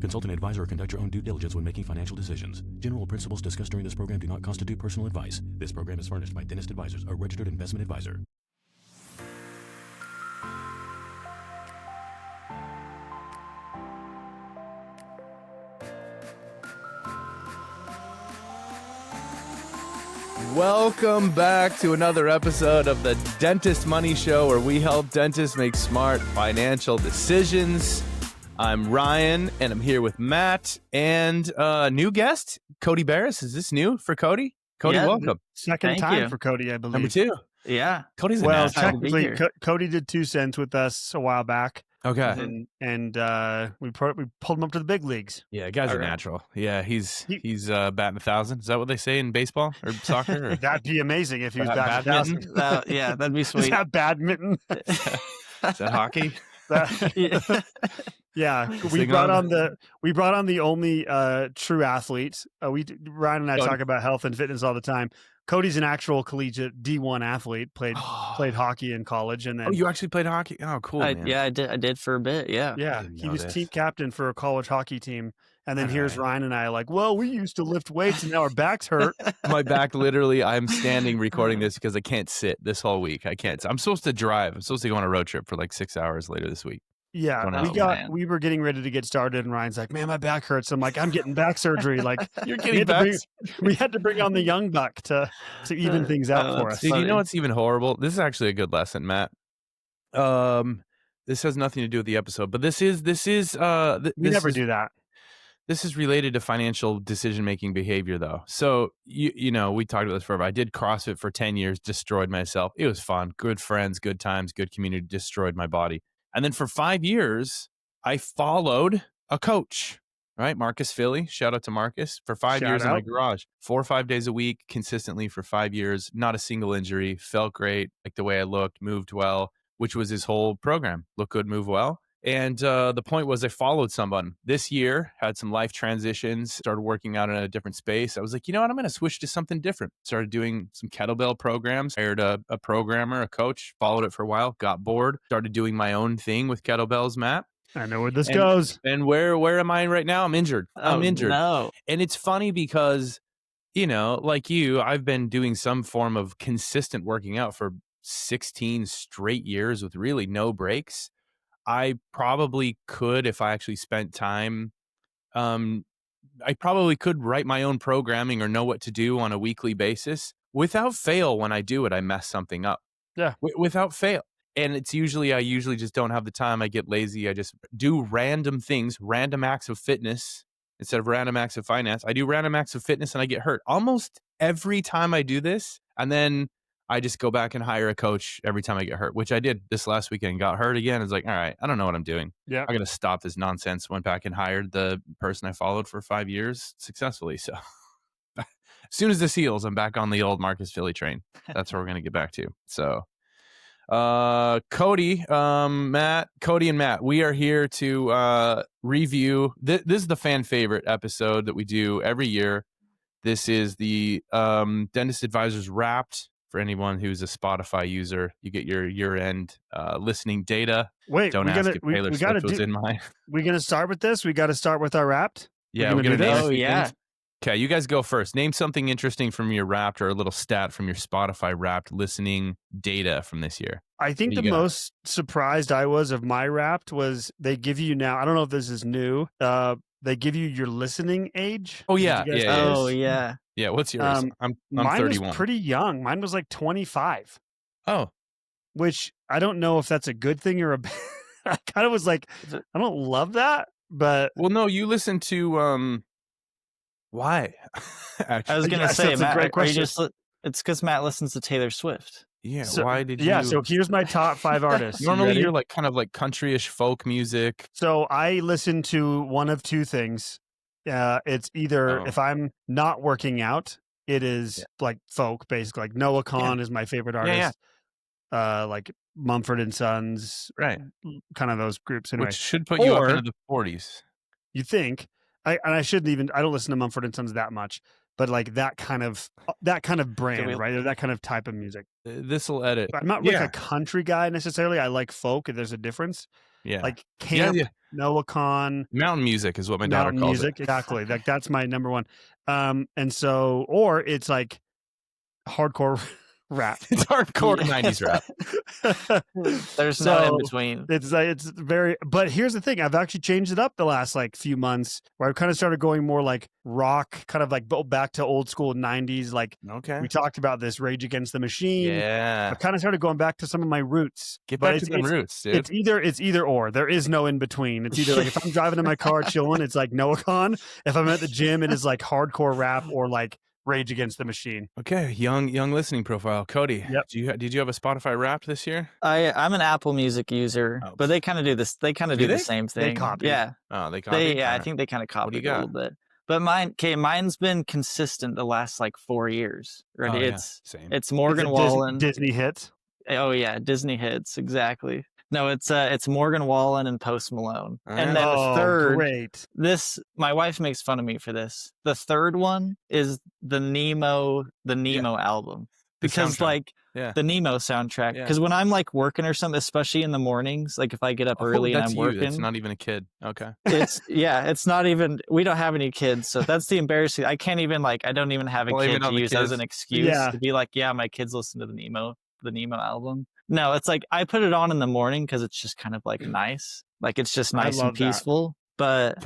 Consult an advisor or conduct your own due diligence when making financial decisions. General principles discussed during this program do not constitute personal advice. This program is furnished by Dentist Advisors, a registered investment advisor. Welcome back to another episode of the Dentist Money Show, where we help dentists make smart financial decisions. I'm Ryan, and I'm here with Matt and new guest, Cody Barris. Is this new for Cody? Cody, Yeah, welcome. Second time for Cody, I believe. Number 2. Yeah. Cody's a Well, natural. technically, Cody did 2 cents with us a while back. Okay. And we pulled him up to the big leagues. Yeah, guy's a natural. Yeah, he's batting 1,000. Is that what they say in baseball or soccer? Or? That'd be amazing if he was batting Badminton? 1,000. Yeah, that'd be Is sweet. that badminton? Is that hockey? Yeah, we brought on the only true athlete. Ryan and I talk about health and fitness all the time. Cody's an actual collegiate D1 athlete. Played hockey in college, and then you actually played hockey? Oh, cool. Man. Yeah, I did for a bit. Yeah. He was team captain for a college hockey team. And then here's Ryan and I like, well, we used to lift weights and now our backs hurt. My back, literally, I'm standing recording this because I can't sit this whole week. I can't. I'm supposed to drive. I'm supposed to go on a road trip for like 6 hours later this week. Yeah, we were getting ready to get started, and Ryan's like, "Man, my back hurts." I'm like, "I'm getting back surgery." Like, you're getting back. We had to bring on the young buck to even things out for us. Dude, you know what's even horrible? This is actually a good lesson, Matt. This has nothing to do with the episode, but this is we never do that. This is related to financial decision-making behavior, though. So, you know, we talked about this forever. I did CrossFit for 10 years, destroyed myself. It was fun. Good friends, good times, good community, destroyed my body. And then for 5 years, I followed a coach, right? Marcus Philly. Shout out to Marcus. For 5 years in my garage. 4 or 5 days a week, consistently for 5 years. Not a single injury. Felt great. Like the way I looked, moved well, which was his whole program. Look good, move well. And the point was I followed someone. This year, had some life transitions, started working out in a different space. I was like, you know what? I'm going to switch to something different. Started doing some kettlebell programs, hired a programmer, a coach, followed it for a while, got bored, started doing my own thing with kettlebells, Matt. I know where this goes. And where am I right now? I'm injured. I'm injured. No. And it's funny because, you know, like you, I've been doing some form of consistent working out for 16 straight years with really no breaks. I probably could, if I actually spent time, I probably could write my own programming or know what to do on a weekly basis. Without fail, when I do it, I mess something up. Yeah. Without fail. And I usually just don't have the time. I get lazy. I just do random things, random acts of fitness instead of random acts of finance. I do random acts of fitness and I get hurt almost every time I do this. And then I just go back and hire a coach every time I get hurt, which I did this last weekend. Got hurt again. It's like, all right, I don't know what I'm doing. Yeah, I got to stop this nonsense. Went back and hired the person I followed for 5 years successfully. So as soon as this heals, I'm back on the old Marcus Philly train. That's where we're going to get back to. So Cody and Matt, we are here to review. This is the fan favorite episode that we do every year. This is the Dentist Advisors Wrapped. For anyone who's a Spotify user, you get your year-end listening data. Wait, don't ask if Taylor Swift was in mine. We're going to start with this? We got to start with our Wrapped? Yeah, we're going to do this? Oh, yeah. Okay, you guys go first. Name something interesting from your Wrapped or a little stat from your Spotify Wrapped listening data from this year. I think the most surprised I was of my Wrapped was they give you now, I don't know if this is new, they give you your listening age. Oh, yeah. Yeah. Yeah, what's yours? I'm mine 31. Was pretty young. Mine was like 25. Oh. Which I don't know if that's a good thing or a bad. I kind of was like, I don't love that, but... Well, no, you listen to... Why? I was going to say, Matt, great question. It's because Matt listens to Taylor Swift. Yeah, so, why did you... Yeah, so here's my top 5 artists. Normally you're like kind of like countryish folk music. So I listen to one of 2 things. It's either if I'm not working out, it is like folk, basically. Like Noah Kahan is my favorite artist. Like Mumford and Sons, right? Kind of those groups, anyway. Which should put you up into the 40s. You think? I shouldn't even. I don't listen to Mumford and Sons that much, but like that kind of brand, right? Or that kind of type of music. This will edit. I'm not like a country guy necessarily. I like folk, and there's a difference. like camp, Noah Kahan. Mountain music is what my daughter calls it. Exactly. Like that's my number one. And so, or it's like hardcore rap. It's hardcore 90s rap. There's no in between. It's very, but here's the thing. I've actually changed it up the last like few months where I've kind of started going more like rock, kind of like back to old school 90s. Like we talked about this Rage Against the Machine. Yeah. I've kind of started going back to some of my roots. Get back to the roots, dude. It's either or. There is no in between. It's either like if I'm driving in my car chilling, it's like Noah Kahan. If I'm at the gym, it is like hardcore rap or like Rage Against the Machine. Okay, young listening profile. Cody, did you have a Spotify Wrapped this year? I'm an Apple Music user, but they kind of do this. They kind of do the same thing. They copy. Yeah. Oh, they copy. I think they kind of copied a little bit. But mine's been consistent the last like 4 years. Right? Oh, same. It's Morgan Wallen. Disney hits. Oh yeah, Disney hits exactly. No, it's Morgan Wallen and Post Malone. And then the third, my wife makes fun of me for this. The third one is the Nemo album. Because the Nemo soundtrack. Because when I'm like working or something, especially in the mornings, like if I get up early and I'm working. It's not even a kid. Okay. It's not even, we don't have any kids. So that's the embarrassing. I can't even I don't even have a kid to use as an excuse to be like, yeah, my kids listen to the Nemo album. No, it's like I put it on in the morning because it's just kind of like nice. Like it's just nice and peaceful. But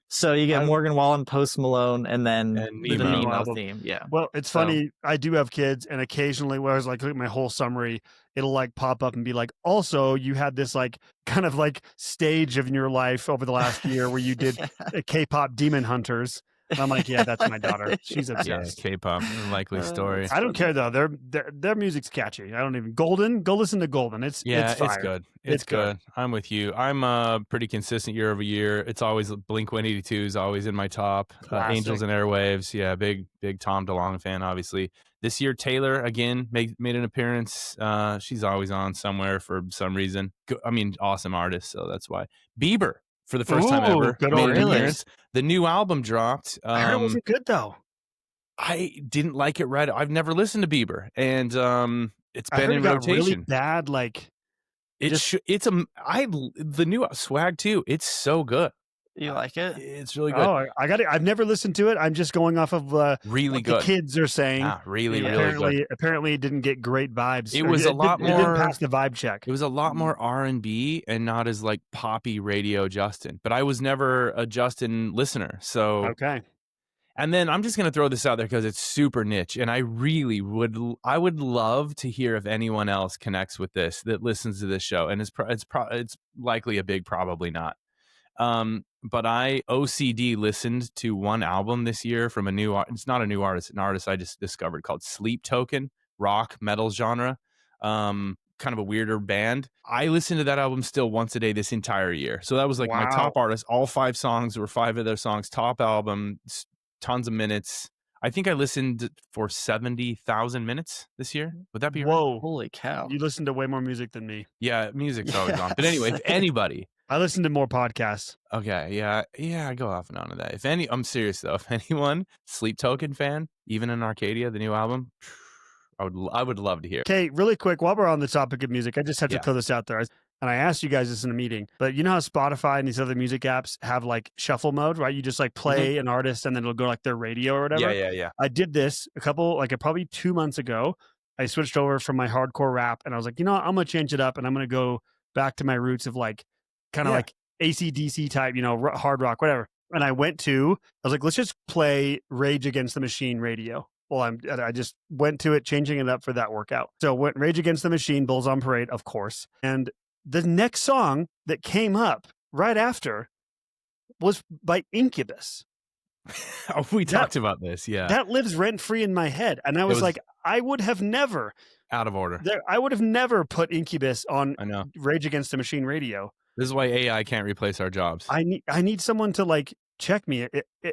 so you get Morgan Wallen, Post Malone, and then the Nemo theme. Yeah. Well, it's funny. I do have kids, and occasionally when I was like, look at my whole summary, it'll like pop up and be like, also you had this like kind of like stage of your life over the last year where you did K-pop Demon Hunters. And I'm like, yeah, that's my daughter. She's obsessed. Yeah, K-pop, likely story. I don't care though. Their music's catchy. I don't even Golden. Go listen to Golden. It's good. It's good. I'm with you. I'm pretty consistent year over year. It's always Blink-182 is always in my top. Angels and Airwaves. Yeah, big Tom DeLonge fan. Obviously, this year Taylor again made an appearance. She's always on somewhere for some reason. Awesome artist. So that's why. Bieber. For the first time ever, made an appearance. The new album dropped. I heard it wasn't good though. I didn't like it right. I've never listened to Bieber, and it's been in rotation. Really bad, like the new Swag too. It's so good. You like it? It's really good. Oh, I got it. I've never listened to it. I'm just going off of really good. The kids are saying. Really good. Apparently, it didn't get great vibes. It was a lot more. It didn't pass the vibe check. It was a lot more R&B and not as like poppy radio Justin. But I was never a Justin listener, so okay. And then I'm just going to throw this out there because it's super niche, and I would love to hear if anyone else connects with this that listens to this show, and it's likely a big probably not. But I OCD listened to one album this year from it's not a new artist, an artist I just discovered called Sleep Token, rock metal genre, kind of a weirder band. I listened to that album still once a day this entire year. So that was like my top artist. All 5 songs were 5 of their songs, top album, tons of minutes. I think I listened for 70,000 minutes this year. Would that be right? Whoa. Holy cow. You listen to way more music than me. Yeah, music's always on. But anyway, if anybody... I listen to more podcasts. Okay, yeah, I go off and on to that. I'm serious though. If anyone, Sleep Token fan, even in Arcadia, the new album, I would love to hear. Okay, really quick, while we're on the topic of music, I just have to throw this out there. And I asked you guys this in a meeting, but you know how Spotify and these other music apps have like shuffle mode, right? You just like play an artist and then it'll go like their radio or whatever. Yeah. I did this probably 2 months ago. I switched over from my hardcore rap and I was like, you know what? I'm going to change it up and I'm going to go back to my roots of like kind of like AC/DC type, hard rock, whatever. And I was like, let's just play Rage Against the Machine radio. Well, I just went to it, changing it up for that workout. So went Rage Against the Machine, Bulls on Parade, of course. And the next song that came up right after was by Incubus. We talked about this, yeah. That lives rent-free in my head. And I was like, I would have never... Out of order. I would have never put Incubus on Rage Against the Machine radio. This is why AI can't replace our jobs. I need someone to like check me.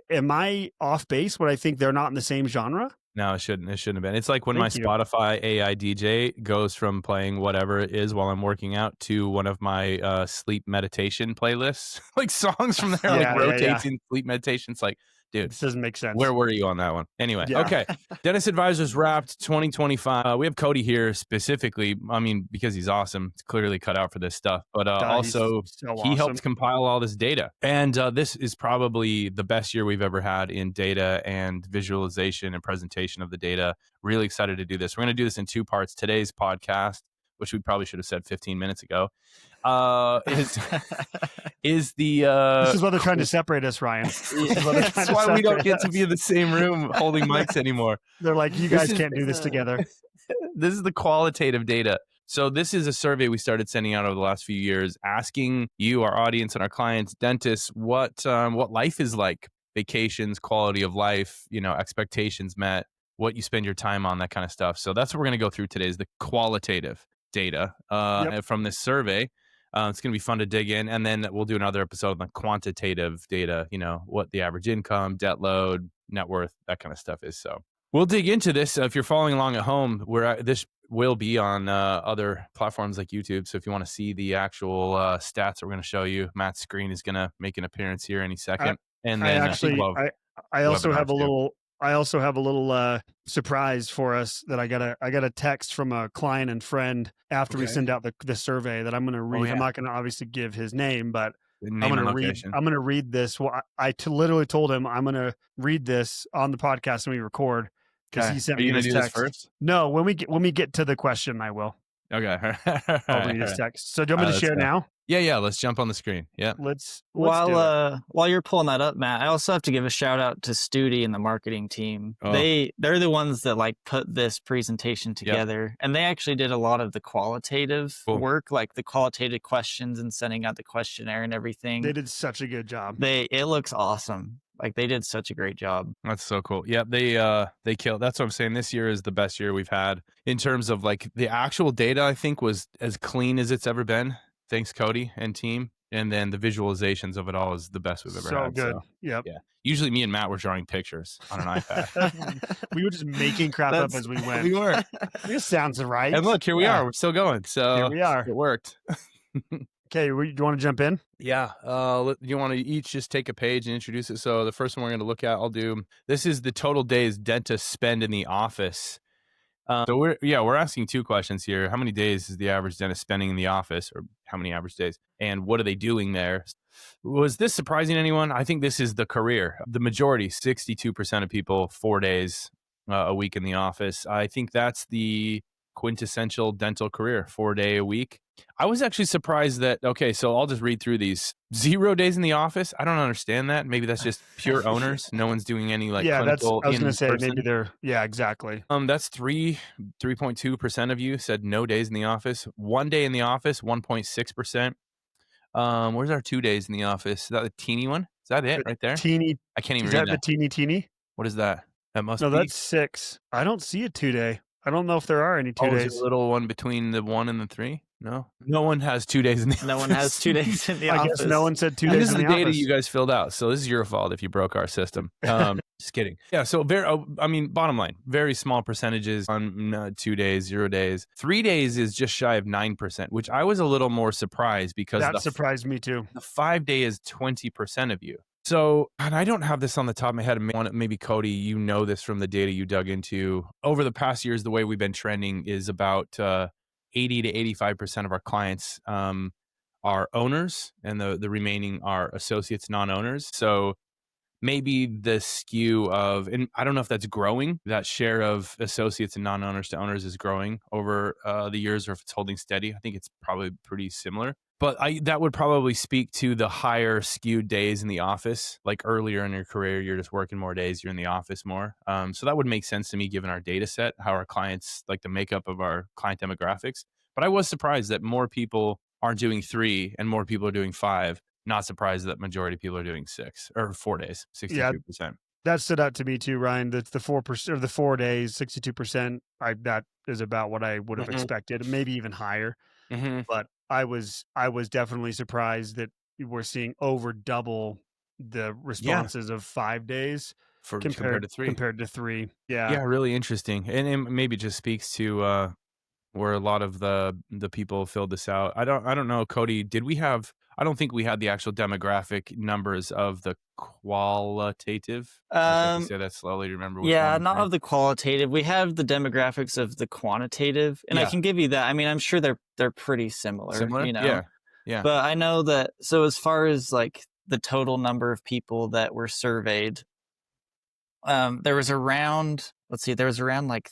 Am I off base when I think they're not in the same genre? No, it shouldn't have been. It's like when my Spotify AI DJ goes from playing whatever it is while I'm working out to one of my sleep meditation playlists, like songs from there, rotating sleep meditation. It's like, Dude, this doesn't make sense. Where were you on that one? Anyway, okay. Dentist Advisors wrapped 2025. We have Cody here specifically, I mean, because he's awesome. It's clearly cut out for this stuff. But also, he helped compile all this data. And this is probably the best year we've ever had in data and visualization and presentation of the data. Really excited to do this. We're going to do this in 2 parts. Today's podcast, which we probably should have said 15 minutes ago, is the this is why they're trying to separate us, Ryan. That's why we don't get to be in the same room holding mics anymore. They're like, you guys can't do this together. This is the qualitative data. So this is a survey we started sending out over the last few years, asking you, our audience, and our clients, dentists, what life is like, vacations, quality of life, expectations met, what you spend your time on, that kind of stuff. So that's what we're going to go through today, is the qualitative data from this survey. It's going to be fun to dig in. And then we'll do another episode on the quantitative data, what the average income, debt load, net worth, that kind of stuff is. So we'll dig into this. If you're following along at home, this will be on other platforms like YouTube. So if you want to see the actual stats that we're going to show you, Matt's screen is going to make an appearance here any second. I also have a little surprise for us that I got a text from a client and friend after we send out the survey that I'm going to read. I'm not going to obviously give his name, but I'm going to read this. Well, I literally told him I'm going to read this on the podcast when we record, because he sent me this text. First? No, when we get to the question, I will. Okay. I'll read his text. So do you want me to share now? Yeah. Let's jump on the screen. Yeah. Let's while you're pulling that up, Matt, I also have to give a shout out to Studi and the marketing team. Oh. They're the ones that put this presentation together, and they actually did a lot of the qualitative work, like the qualitative questions and sending out the questionnaire and everything. They did such a good job. It looks awesome. They did such a great job. That's so cool. Yeah, they killed. That's what I'm saying. This year is the best year we've had in terms of the actual data. I think was as clean as it's ever been. Thanks, Cody and team. And then the visualizations of it all is the best we've ever had. So good. Yep. Yeah. Usually me and Matt were drawing pictures on an iPad. We were just making crap up as we went. We were. This sounds right. And look, here we are. We're still going. So here we are. It worked. Okay, do you want to jump in? Yeah. You want to each just take a page and introduce it? So the first one we're going to look at, this is the total days dentists spend in the office. So we're asking 2 questions here. How many days is the average dentist spending in the office, or how many average days? And what are they doing there? Was this surprising anyone? I think this is the career. The majority, 62% of people, 4 days a week in the office. I think that's the quintessential dental career, 4-day a week. I was actually surprised that, so I'll just read through these. 0 days in the office. I don't understand that. Maybe that's just pure owners. No one's doing any clinical. I was going to say maybe they're, exactly. That's 3.2% of you said no days in the office. 1 day in the office, 1.6%. Where's our 2 days in the office? Is that the teeny one? Is that it right there? Teeny. I can't even read that. Is that the teeny? What is that? That must be. No, that's 6. I don't see a 2 day. I don't know if there are any 2 days. Is it a little one between the 1 and the 3? No one has 2 days in the office. No one has 2 days in the office. I guess no one said 2 days in the office. This is the data you guys filled out. So this is your fault if you broke our system. Just kidding. Yeah. So bottom line, very small percentages on 2 days, 0 days. 3 days is just shy of 9%, which I was a little more surprised because that surprised me too. The 5 day is 20% of you. So, and I don't have this on the top of my head. Maybe Cody, you know this from the data you dug into. Over the past years, the way we've been trending is about 80 to 85% of our clients are owners, and the remaining are associates, non-owners. So maybe the skew of, and I don't know if that's growing, that share of associates and non-owners to owners is growing over the years, or if it's holding steady. I think it's probably pretty similar. But that would probably speak to the higher skewed days in the office. Like earlier in your career, you're just working more days, you're in the office more. So that would make sense to me given our data set, how our clients, like the makeup of our client demographics. But I was surprised that more people aren't doing 3 and more people are doing 5. Not surprised that majority of people are doing 6 or 4 days, 62%. Yeah, that stood out to me too, Ryan. The 4% or the 4 days, 62%. That is about what I would have expected, maybe even higher. But I was definitely surprised that we're seeing over double the responses of 5 days compared to 3. Yeah, really interesting, and it maybe just speaks to where a lot of the people filled this out. I don't know, Cody. Did we have? I don't think we had the actual demographic numbers of the qualitative? I have to say that slowly to remember which one. Not of the qualitative. We have the demographics of the quantitative, and I can give you that. I mean, I'm sure they're pretty similar. You know? Yeah. But I know that. So as far as like the total number of people that were surveyed, there was around like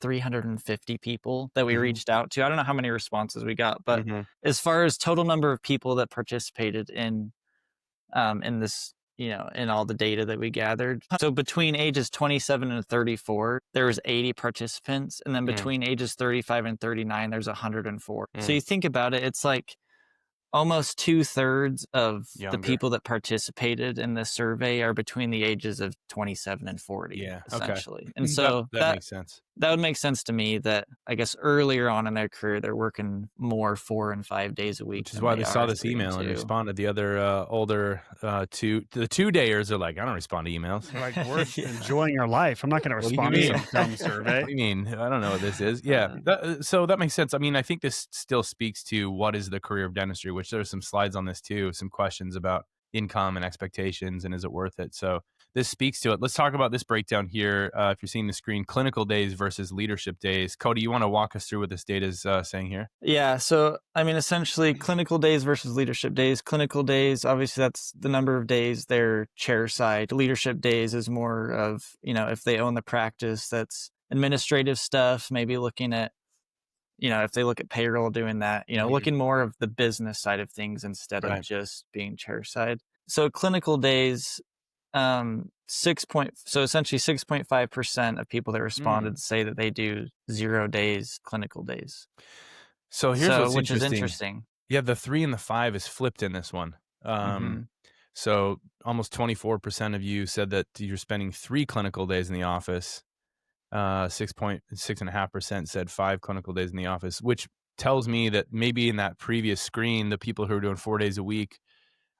350 people that we reached out to. I don't know how many responses we got, but as far as total number of people that participated in this, in all the data that we gathered. So between ages 27 and 34, there was 80 participants. And then between ages 35 and 39, there's 104. So you think about it, it's like almost 2/3 of the people that participated in this survey are between the ages of 27 and 40, essentially. Okay. And so that makes sense. That would make sense to me that I guess earlier on in their career, they're working more 4 and 5 days a week. Which is why they saw this email and responded. The other older the 2-dayers are like, I don't respond to emails. Like, we're enjoying our life. I'm not going to respond to some dumb survey. What do you mean? I don't know what this is. Yeah. So that makes sense. I mean, I think this still speaks to what is the career of dentistry, which there are some slides on this too, some questions about income and expectations and is it worth it? So this speaks to it. Let's talk about this breakdown here. If you're seeing the screen, clinical days versus leadership days. Cody, you want to walk us through what this data is saying here? Yeah. So, I mean, essentially clinical days versus leadership days. Clinical days, obviously that's the number of days they're chair side. Leadership days is more of, if they own the practice, that's administrative stuff, maybe looking at, if they look at payroll, doing that, looking more of the business side of things instead of just being chair side. So clinical days, so essentially 6.5% of people that responded say that they do 0 days clinical days. So here's what's which is interesting. Yeah, the 3 and the 5 is flipped in this one. So almost 24% of you said that you're spending 3 clinical days in the office. 6.5% said 5 clinical days in the office, which tells me that maybe in that previous screen, the people who are doing 4 days a week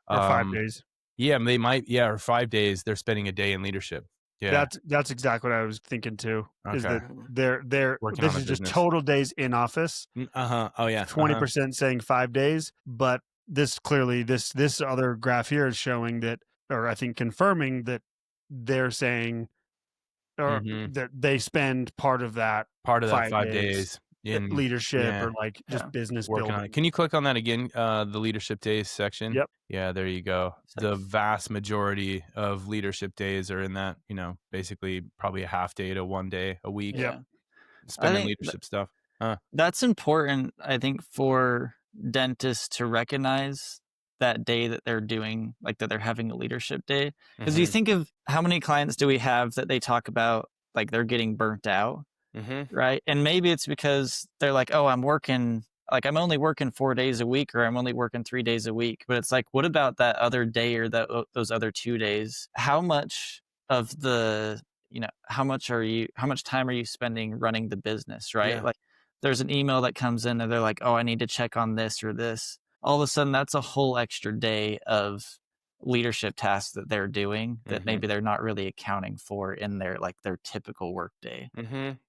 or 5 days. Yeah, they might. Yeah, or 5 days. They're spending a day in leadership. Yeah, that's exactly what I was thinking too. Okay. Is that they're this is just total days in office. Oh yeah. 20% saying 5 days, but this clearly this other graph here is showing that, or I think confirming that they're saying, or that they spend part of that 5 days in leadership or like just business working building. on it. Can you click on that again? The leadership days section. Yep. Yeah, there you go. The vast majority of leadership days are in that, basically probably a half day to 1 day a week. Yeah. Spending leadership stuff. That's important, I think, for dentists to recognize that day that they're doing, like that they're having a leadership day. Because you think of how many clients do we have that they talk about like they're getting burnt out, right? And maybe it's because they're like, oh, I'm only working 4 days a week, or I'm only working 3 days a week. But it's like, what about that other day or those other 2 days? How much of the, how much time are you spending running the business, right? Yeah. Like there's an email that comes in and they're like, oh, I need to check on this or this. All of a sudden, that's a whole extra day of leadership tasks that they're doing that maybe they're not really accounting for in their typical work day.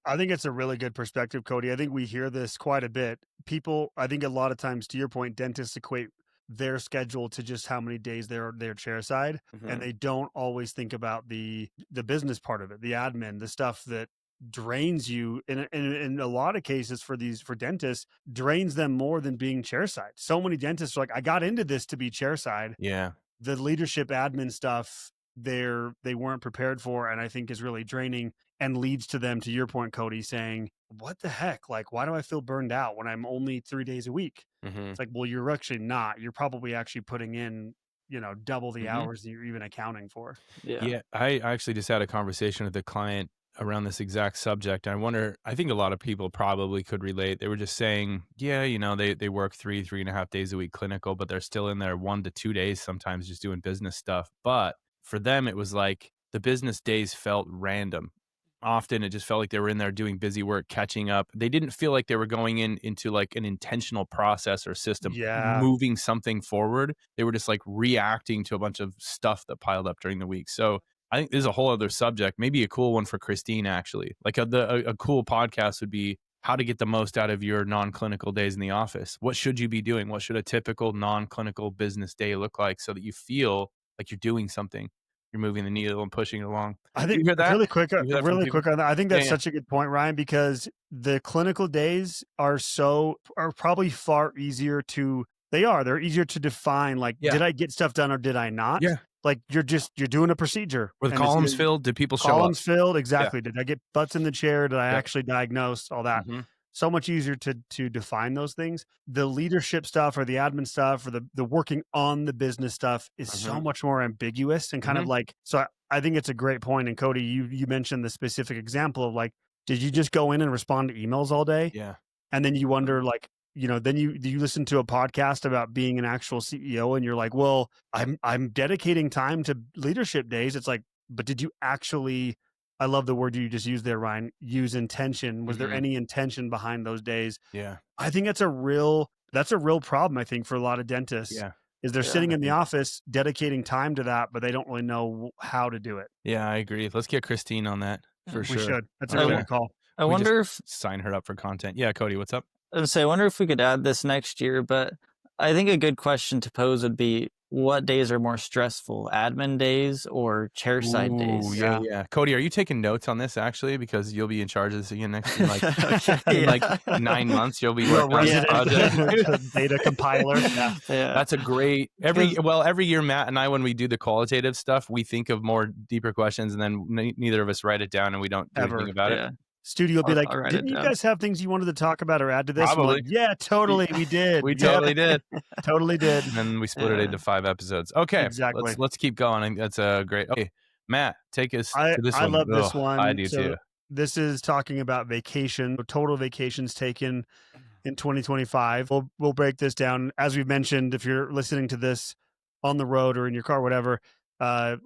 I think it's a really good perspective, Cody. I think we hear this quite a bit. People, I think a lot of times, to your point, dentists equate their schedule to just how many days they're chair side, and they don't always think about the business part of it, the admin, the stuff that drains you in a lot of cases for dentists, drains them more than being chair side. So many dentists are like, I got into this to be chair side. Yeah. The leadership admin stuff they weren't prepared for, and I think is really draining and leads to them, to your point, Cody, saying, what the heck? Like, why do I feel burned out when I'm only 3 days a week? It's like, well, you're actually not. You're probably actually putting in, double the hours that you're even accounting for. Yeah. I actually just had a conversation with a client around this exact subject. I think a lot of people probably could relate. They were just saying, yeah, they work 3.5 days a week clinical, but they're still in there 1 to 2 days sometimes just doing business stuff. But for them, it was like the business days felt random. Often it just felt like they were in there doing busy work, catching up. They didn't feel like they were going into like an intentional process or system, moving something forward. They were just like reacting to a bunch of stuff that piled up during the week. So I think this is a whole other subject, maybe a cool one for Christine, actually. Like a cool podcast would be how to get the most out of your non-clinical days in the office. What should you be doing? What should a typical non-clinical business day look like so that you feel like you're doing something. You're moving the needle and pushing it along. I think really quick on that. I think that's such a good point, Ryan, because the clinical days are probably far easier they're easier to define. Like, did I get stuff done or did I not? Yeah. Like you're doing a procedure. Were the columns filled? Did people show up? Columns filled, exactly. Yeah. Did I get butts in the chair? Did I actually diagnose all that? Mm-hmm. So much easier to define those things. The leadership stuff or the admin stuff or the working on the business stuff is so much more ambiguous and kind of like, so I think it's a great point. And Cody, you mentioned the specific example of like, did you just go in and respond to emails all day? Yeah. And then you wonder like, then you listen to a podcast about being an actual CEO and you're like, well, I'm dedicating time to leadership days. It's like, but did you actually, I love the word you just used there, Ryan, use intention. Was there any intention behind those days? Yeah. I think that's a real problem, I think, for a lot of dentists. Yeah. Is they're sitting in the office dedicating time to that, but they don't really know how to do it. Yeah, I agree. Let's get Christine on that for sure. We should. That's a really good call. I wonder if sign her up for content. Yeah, Cody, what's up? I wonder if we could add this next year, but I think a good question to pose would be, what days are more stressful, admin days or chairside days? Yeah. Cody, are you taking notes on this actually? Because you'll be in charge of this again next year. In like 9 months, you'll be working on this project. Data compiler. Yeah. That's a great, every year, Matt and I, when we do the qualitative stuff, we think of more deeper questions and then neither of us write it down and we don't do anything about it. Studio will be like, didn't you guys have things you wanted to talk about or add to this? Probably. Like, yeah, totally. We did. We totally did. Totally did. And then we split it into 5 episodes. Okay. Exactly. Let's keep going. I think that's a great. Okay. Matt, take us to this one. I love this one. I do too. This is talking about vacation, total vacations taken in 2025. We'll break this down. As we've mentioned, if you're listening to this on the road or in your car, whatever,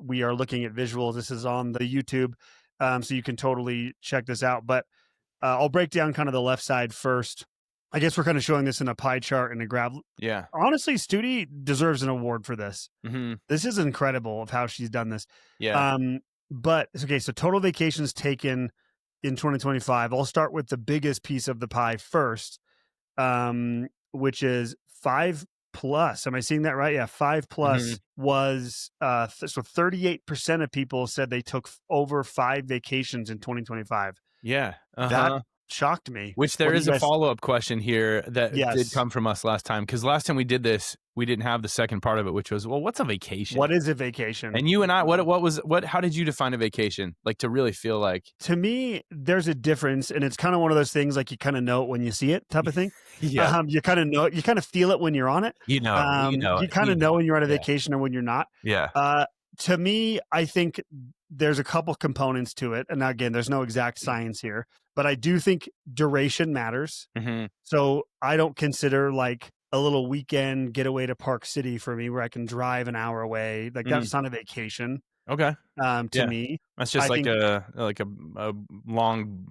we are looking at visuals. This is on the YouTube. So you can totally check this out. But I'll break down kind of the left side first. I guess we're kind of showing this in a pie chart and a graph. Yeah. Honestly, Studi deserves an award for this. Mm-hmm. This is incredible of how she's done this. Yeah. But okay, so total vacations taken in 2025. I'll start with the biggest piece of the pie first, which is 5+. Am I seeing that right? Yeah, 5+ was so 38% of people said they took over 5 vacations in 2025. Yeah, that shocked me. Which there is a follow-up question here that did come from us last time, because last time we did this, we didn't have the second part of it, which was, well, what's a vacation? What is a vacation? And you and I, how did you define a vacation? Like, to really feel like, to me, there's a difference, and it's kind of one of those things like you kind of know it when you see it, type of thing. Yeah, you kind of know it, you kind of feel it when you're on it. You kind of know when you're on a vacation or when you're not. Yeah. To me, I think there's a couple components to it, and again, there's no exact science here, but I do think duration matters. Mm-hmm. So I don't consider like a little weekend getaway to Park City for me where I can drive an hour away. Like that's not a vacation. Okay. To me, that's just a long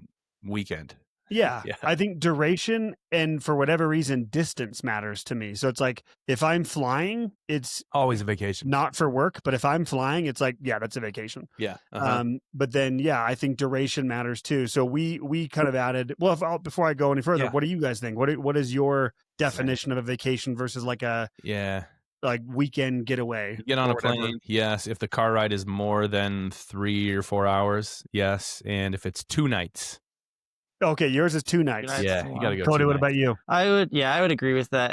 weekend. Yeah. I think duration and for whatever reason, distance matters to me. So it's like if I'm flying, it's always a vacation, not for work. But if I'm flying, it's like, yeah, that's a vacation. Yeah. But then, I think duration matters too. So we kind of added, well, before I go any further, what do you guys think? What is your definition of a vacation versus like a like weekend getaway? You get on a plane, yes. If the car ride is more than 3 or 4 hours, yes. And if it's 2 nights. Okay, yours is 2 nights. Yeah, you gotta go. Cody, what about you? I would agree with that.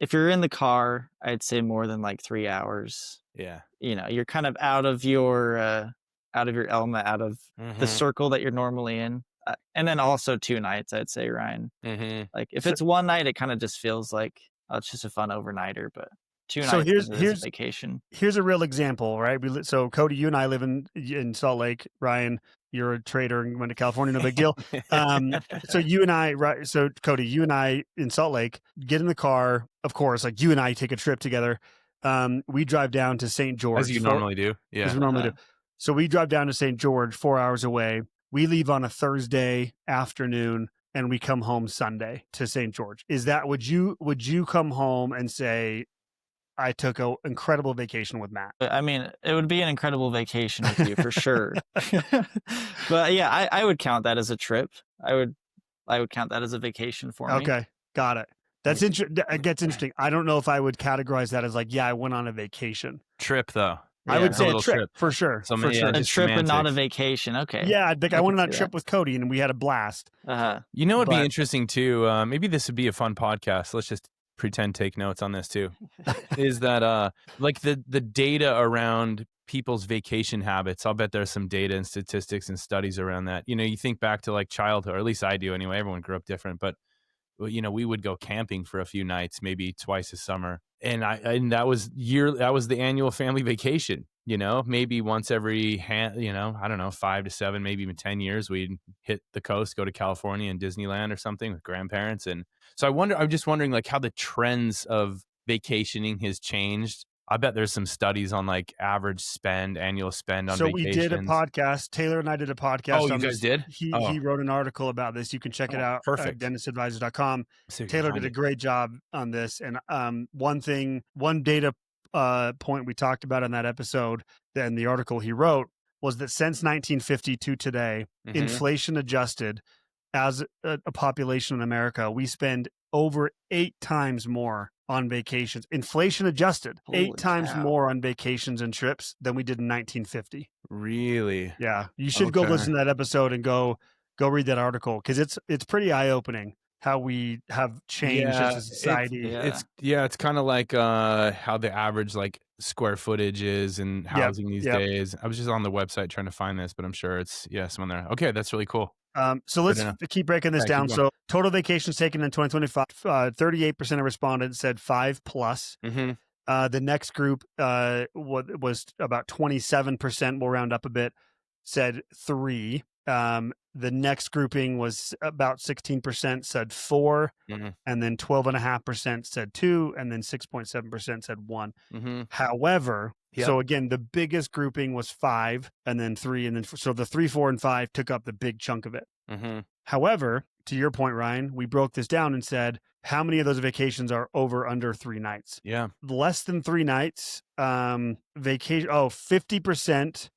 If you're in the car, I'd say more than like 3 hours. Yeah. You're kind of out of your element, out of the circle that you're normally in. And then also 2 nights, I'd say, Ryan. Mm-hmm. Like if it's one night, it kind of just feels like, it's just a fun overnighter, but 2 nights is a vacation. Here's a real example, right? So Cody, you and I live in Salt Lake. Ryan, you're a trader and went to California, no big deal. So you and I, right? So Cody, you and I in Salt Lake get in the car. Of course, like you and I take a trip together. We drive down to St. George. As you normally do. Yeah. As we normally do. So we drive down to St. George, 4 hours away. We leave on a Thursday afternoon and we come home Sunday to St. George. Would you come home and say, I took an incredible vacation with Matt? I mean, it would be an incredible vacation with you for sure. But yeah, I would count that as a trip. I would count that as a vacation for me. Okay, got it. That's interesting. It gets interesting. I don't know if I would categorize that as like, I went on a vacation. Trip though. I would say a trip for sure. So for sure. A trip and not a vacation. Okay. Yeah, I went on a trip with Cody and we had a blast. You know, it'd be interesting too. Maybe this would be a fun podcast. Let's just pretend take notes on this too. Is that like the data around people's vacation habits? I'll bet there's some data and statistics and studies around that. You know, you think back to like childhood, or at least I do anyway. Everyone grew up different, but you know, we would go camping for a few nights, maybe twice a summer, and that was the annual family vacation. You know, maybe once every I don't know, 5 to 7, maybe even 10 years, we'd hit the coast, go to California and Disneyland or something with grandparents. And so I'm just wondering like how the trends of vacationing has changed. I bet there's some studies on like average annual spend on vacations. So we did a podcast. Taylor and I did a podcast. Oh, you guys did? He wrote an article about this. You can check it out at dentistadvisor.com. Taylor did a great job on this. And one data point we talked about in that episode, then the article he wrote, was that since 1950 to today, inflation adjusted, as a population in America, we spend over 8 times more on vacations. Inflation adjusted, 8 times more on vacations and trips than we did in 1950. Really? Yeah. You should go listen to that episode and go read that article, because it's pretty eye-opening how we have changed as a society. It's kind of like how the average like square footage is in housing these days. I was just on the website trying to find this, but I'm sure it's some on there. Okay, that's really cool. So let's keep breaking this down. So total vacations taken in 2025, 38% of respondents said 5+. The next group was about 27%, we'll round up a bit, said 3. The next grouping was about 16% said 4, and then 12.5% said 2, and then 6.7% said 1. However, so again, the biggest grouping was 5, and then 3, and then so the 3, 4, and 5 took up the big chunk of it. However, to your point, Ryan, we broke this down and said how many of those vacations are under 3 nights? Yeah, less than 3 nights. Vacation. 50%.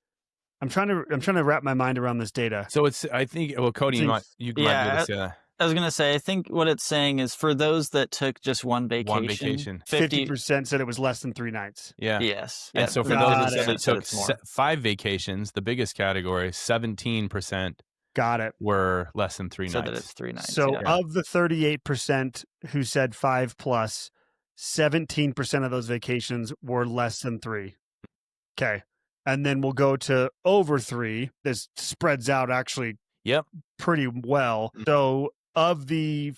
I'm trying to wrap my mind around this data. So I think, Cody, you might be able to say that. I was going to say, I think what it's saying is for those that took just one vacation. 50% said it was less than 3 nights. Yeah. Yes. And so for those that took 5 vacations, the biggest category, 17% got it, were less than 3 nights. So that it's 3 nights. So of the 38% who said 5+, 17% of those vacations were less than 3. Okay. And then we'll go to over 3. This spreads out actually pretty well. So of the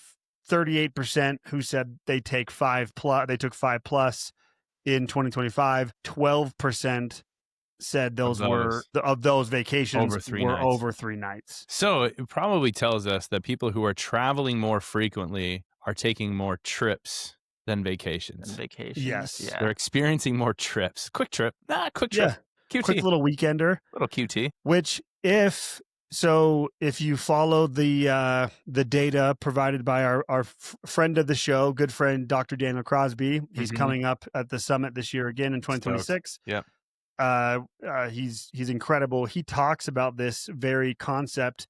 38% who said they took 5+ in 2025, 12% said those vacations were over 3 nights. So it probably tells us that people who are traveling more frequently are taking more trips than vacations. Yes. Yeah. They're experiencing more trips. Quick trip. Quick trip. Yeah. QT. Quick little weekender. Little QT. Which if you follow the data provided by our friend of the show, good friend, Dr. Daniel Crosby, he's coming up at the summit this year again in 2026. Yeah. He's incredible. He talks about this very concept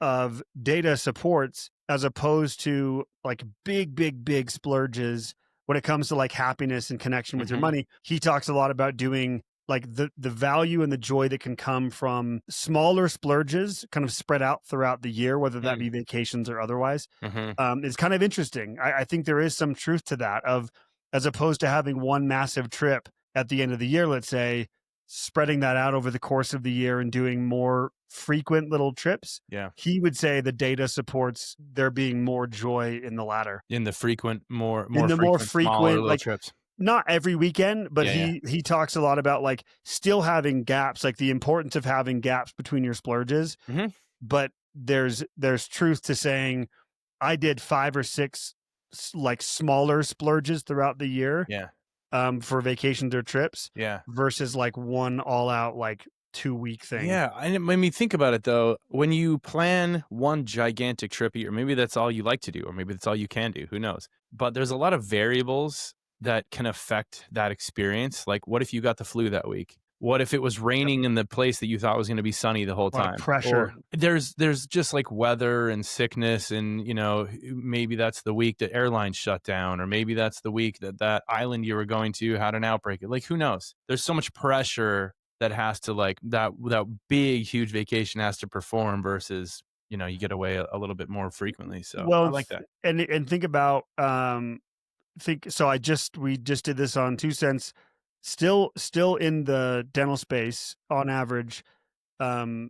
of data supports as opposed to like big splurges when it comes to like happiness and connection with your money. He talks a lot about doing like the value and the joy that can come from smaller splurges kind of spread out throughout the year, whether that be vacations or otherwise. It's kind of interesting. I think there is some truth to that, of as opposed to having one massive trip at the end of the year, let's say, spreading that out over the course of the year and doing more frequent little trips. Yeah. He would say the data supports there being more joy in the latter. In the more frequent like trips. Not every weekend, but he talks a lot about like still having gaps, like the importance of having gaps between your splurges. But there's truth to saying I did 5 or 6 like smaller splurges throughout the year. Yeah. For vacations or trips. Yeah. Versus like one all out like 2-week thing. Yeah. I mean, think about it though. When you plan one gigantic trip a year, maybe that's all you like to do, or maybe that's all you can do. Who knows? But there's a lot of variables that can affect that experience. Like, what if you got the flu that week? What if it was raining in the place that you thought was going to be sunny the whole time? Pressure. Or there's just like weather and sickness, and maybe that's the week that airlines shut down, or maybe that's the week that island you were going to had an outbreak. Like, who knows? There's so much pressure that has to, like, that big huge vacation has to perform versus you get away a little bit more frequently. So I like that. And think about we just did this on 2 cents. Still in the dental space on average, or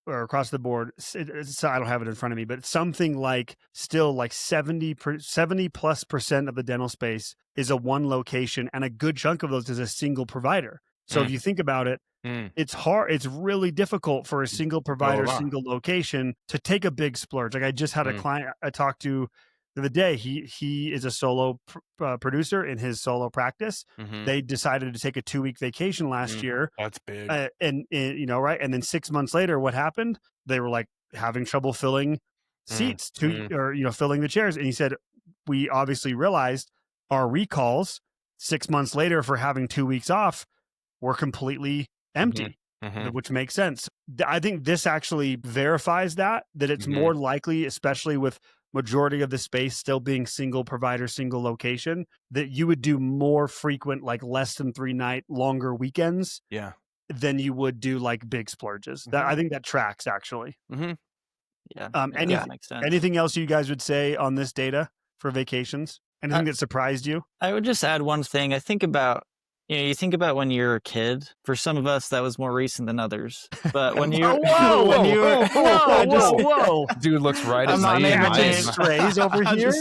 across the board. I don't have it in front of me, but something like still like 70+% of the dental space is a one location, and a good chunk of those is a single provider. So if you think about it, it's hard. It's really difficult for a single provider, single location to take a big splurge. Like I just had a client I talked to the other day. He is a solo producer in his solo practice. They decided to take a 2-week vacation last year. That's big. And right. And then 6 months later, what happened? They were like having trouble filling seats or filling the chairs. And he said, we obviously realized our recalls 6 months later for having 2 weeks off were completely empty, which makes sense. I think this actually verifies that it's more likely, especially with majority of the space still being single provider, single location, that you would do more frequent, like less than 3 night, longer weekends than you would do like big splurges. I think that tracks actually. Yeah. That makes sense. Anything else you guys would say on this data for vacations? Anything that surprised you? I would just add one thing. I think about, you think about when you're a kid. For some of us, that was more recent than others. But when you, whoa, dude looks right at my strays over here.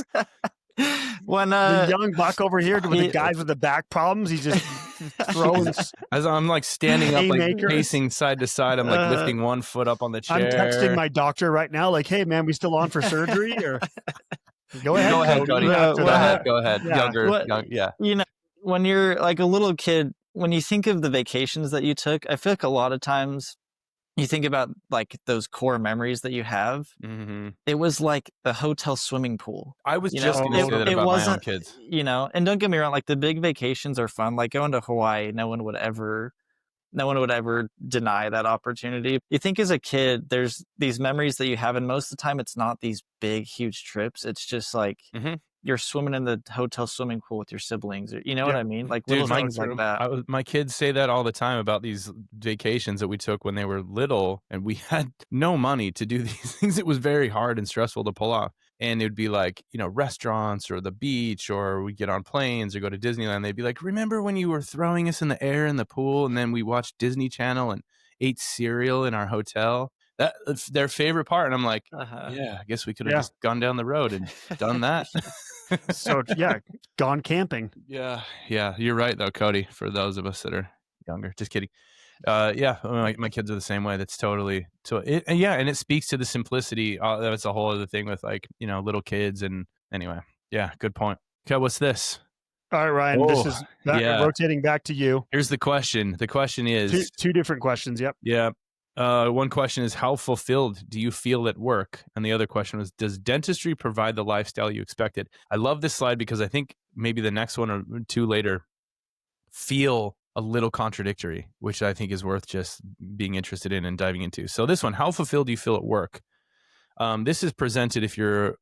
When the young buck over here with the guys with the back problems, he's just throwing. As I'm like standing up, like pacing side to side, I'm like lifting one foot up on the chair. I'm texting my doctor right now, like, "Hey, man, we still on for surgery?" Or go ahead, Cody. Go ahead. Yeah. When you're like a little kid, when you think of the vacations that you took, I feel like a lot of times you think about like those core memories that you have. It was like the hotel swimming pool. I was just going to say that about my own kids. And don't get me wrong, like the big vacations are fun. Like going to Hawaii, no one would ever deny that opportunity. You think as a kid, there's these memories that you have, and most of the time it's not these big, huge trips. It's just like you're swimming in the hotel swimming pool with your siblings, or what I mean? Like little things like that. My kids say that all the time about these vacations that we took when they were little, and we had no money to do these things. It was very hard and stressful to pull off. And it would be like, restaurants or the beach, or we'd get on planes or go to Disneyland. They'd be like, remember when you were throwing us in the air in the pool, and then we watched Disney Channel and ate cereal in our hotel? That's their favorite part. And I'm like, yeah, I guess we could have just gone down the road and done that. So, gone camping. Yeah, you're right, though, Cody, for those of us that are younger. Just kidding. My kids are the same way. That's totally and it speaks to the simplicity. That's a whole other thing with like little kids. And anyway, good point. Okay, what's this? All right, Ryan, this is rotating back to you. Here's the question. The question is two different questions. Yep. Yeah. One question is, how fulfilled do you feel at work? And the other question was, does dentistry provide the lifestyle you expected? I love this slide because I think maybe the next one or two later feel a little contradictory, which I think is worth just being interested in and diving into. So this one, how fulfilled do you feel at work? This is presented, if you're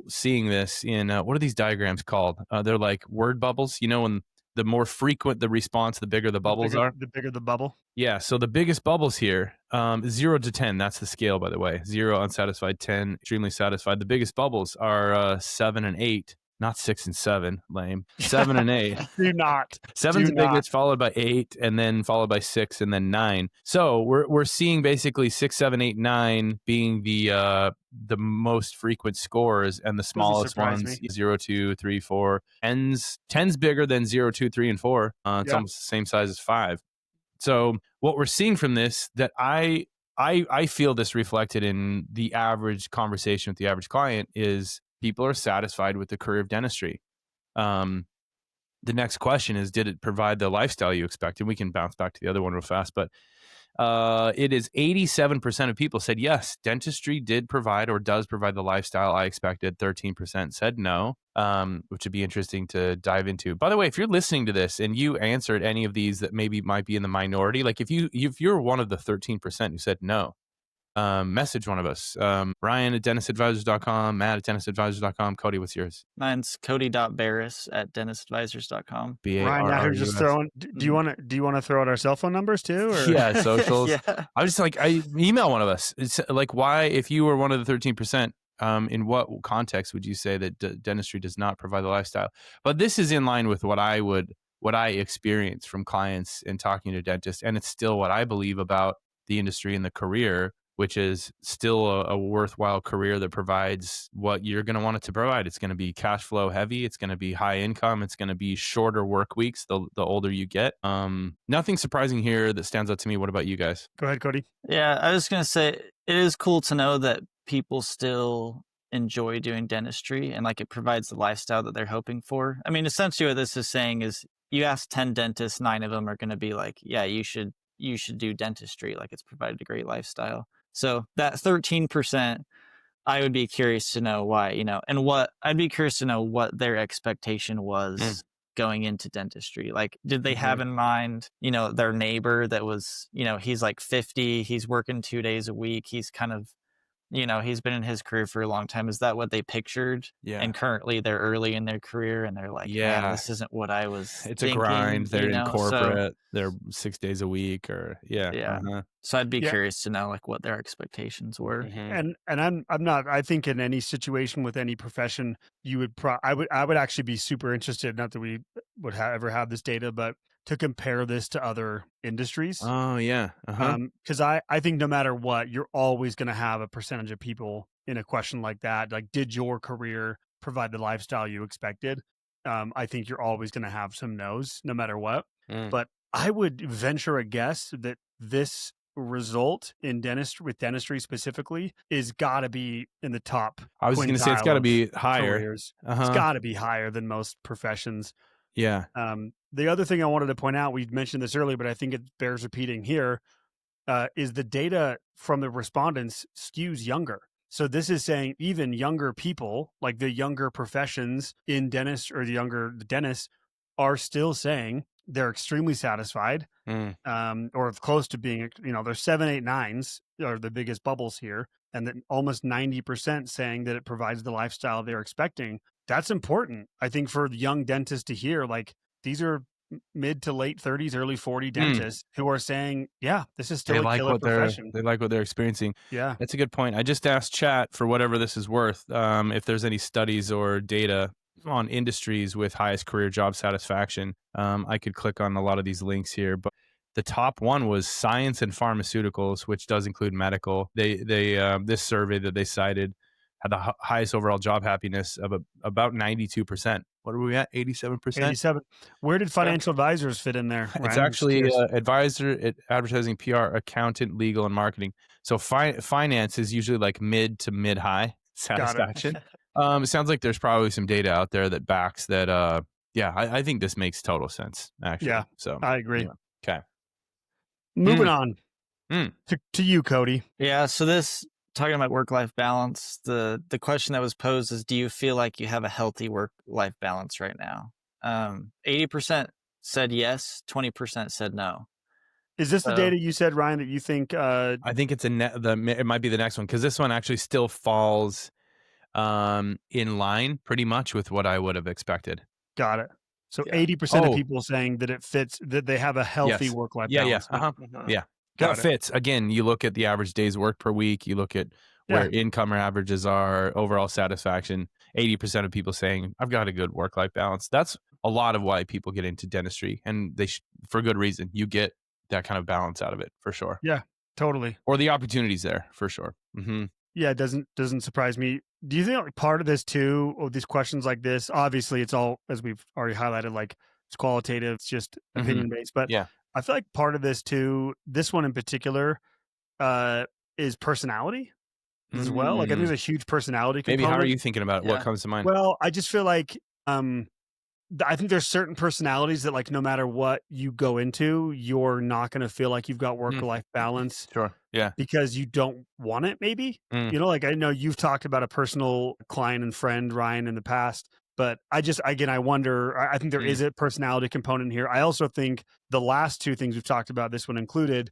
seeing this in, what are these diagrams called? They're like word bubbles. When the more frequent the response, the bigger the bubbles are. The bigger the bubble. Yeah. So the biggest bubbles here, 0 to 10. That's the scale, by the way. 0, unsatisfied. 10, extremely satisfied. The biggest bubbles are 7 and 8. Not 6 and 7, lame. 7 and 8. Do not. 7's the biggest, followed by 8, and then followed by 6, and then 9. So we're seeing basically 6, 7, 8, 9 being the most frequent scores, and the smallest ones 0, 2, 3, 4. 10's bigger than 0, 2, 3, and 4. It's almost the same size as 5. So what we're seeing from this, that I feel this reflected in the average conversation with the average client, is people are satisfied with the career of dentistry. The next question is, did it provide the lifestyle you expected? We can bounce back to the other one real fast, but It is 87% of people said yes, dentistry did provide or does provide the lifestyle I expected. 13% said no, which would be interesting to dive into. By the way, if you're listening to this and you answered any of these that maybe might be in the minority, like if you're one of the 13% who said no, message one of us. Ryan at dentistadvisors.com, Matt at dentistadvisors.com. Cody, what's yours? Mine's cody.barris@dentistadvisors.com. Ryan, now who's just throwing. Do you want to throw out our cell phone numbers too? Or? Yeah, socials. Yeah. I was just like, I email one of us. It's like, why, if you were one of the 13%, in what context would you say that dentistry does not provide the lifestyle? But this is in line with what I experience from clients and talking to dentists, and it's still what I believe about the industry and the career, which is still a worthwhile career that provides what you're going to want it to provide. It's going to be cash flow heavy. It's going to be high income. It's going to be shorter work weeks the older you get. Nothing surprising here that stands out to me. What about you guys? Go ahead, Cody. Yeah, I was going to say, it is cool to know that people still enjoy doing dentistry and like it provides the lifestyle that they're hoping for. I mean, essentially what this is saying is you ask 10 dentists, 9 of them are going to be like, yeah, you should do dentistry. Like it's provided a great lifestyle. So that 13%, I would be curious to know why, and I'd be curious to know what their expectation was going into dentistry. Like, did they have in mind, their neighbor that was, he's like 50, he's working 2 days a week. He's kind of, he's been in his career for a long time. Is that what they pictured? Yeah. And currently they're early in their career and they're like, yeah, this isn't what I was thinking. A grind. They're in corporate. They're 6 days a week or So I'd be curious to know like what their expectations were. And I'm not, I think in any situation with any profession, you would I would actually be super interested, not that we would ever have this data, but to compare this to other industries. Oh yeah. Because I think no matter what, you're always going to have a percentage of people in a question like that. Like, did your career provide the lifestyle you expected? I think you're always going to have some no's no matter what. But I would venture a guess that this result in dentistry specifically is got to be in the top. I was going to say it's got to be higher. It's got to be higher than most professions. Yeah. The other thing I wanted to point out, we mentioned this earlier, but I think it bears repeating here, is the data from the respondents skews younger. So this is saying even younger people, like the younger professions in dentist or the dentists, are still saying they're extremely satisfied, or close to being, they're 7, 8, 9s are the biggest bubbles here. And then almost 90% saying that it provides the lifestyle they're expecting. That's important, I think, for the young dentists to hear. Like, these are mid to late 30s, early 40 dentists who are saying, yeah, this is still a killer profession. They like what they're experiencing. Yeah. That's a good point. I just asked chat, for whatever this is worth, if there's any studies or data on industries with highest career job satisfaction. I could click on a lot of these links here, but the top one was science and pharmaceuticals, which does include medical. They this survey that they cited had the highest overall job happiness of about 92%. What are we at? 87%? 87. Where did financial advisors fit in there, Ryan? It's actually advisor, advertising, PR, accountant, legal, and marketing. So finance is usually like mid to mid high satisfaction. It sounds like there's probably some data out there that backs that. I think this makes total sense, actually. Yeah, so I agree. Okay. Moving on to you, Cody. Yeah, so this, talking about work-life balance, the question that was posed is, do you feel like you have a healthy work-life balance right now? 80% said yes, 20% said no. Is this the data you said, Ryan, that you think? I think it's it might be the next one, because this one actually still falls in line pretty much with what I would have expected. Got it. So 80% of people saying that it fits, that they have a healthy work-life balance. Yeah. That fits. Again, you look at the average days work per week, you look at where income or averages are, overall satisfaction, 80% of people saying, I've got a good work-life balance. That's a lot of why people get into dentistry, and they for good reason. You get that kind of balance out of it, for sure. Yeah, totally. Or the opportunities there, for sure. Yeah, it doesn't surprise me. Do you think part of this too, of these questions like this, obviously it's all, as we've already highlighted, like it's qualitative, it's just opinion-based, but I feel like part of this too, this one in particular, is personality as well. Like I think there's a huge personality component. Maybe how are you thinking about it? What comes to mind? Well, I just feel like I think there's certain personalities that like no matter what you go into, you're not going to feel like you've got work-life balance. Sure. Yeah. Because you don't want it, maybe. Like I know you've talked about a personal client and friend, Ryan, in the past, but I wonder, I think there is a personality component here. I also think the last two things we've talked about, this one included,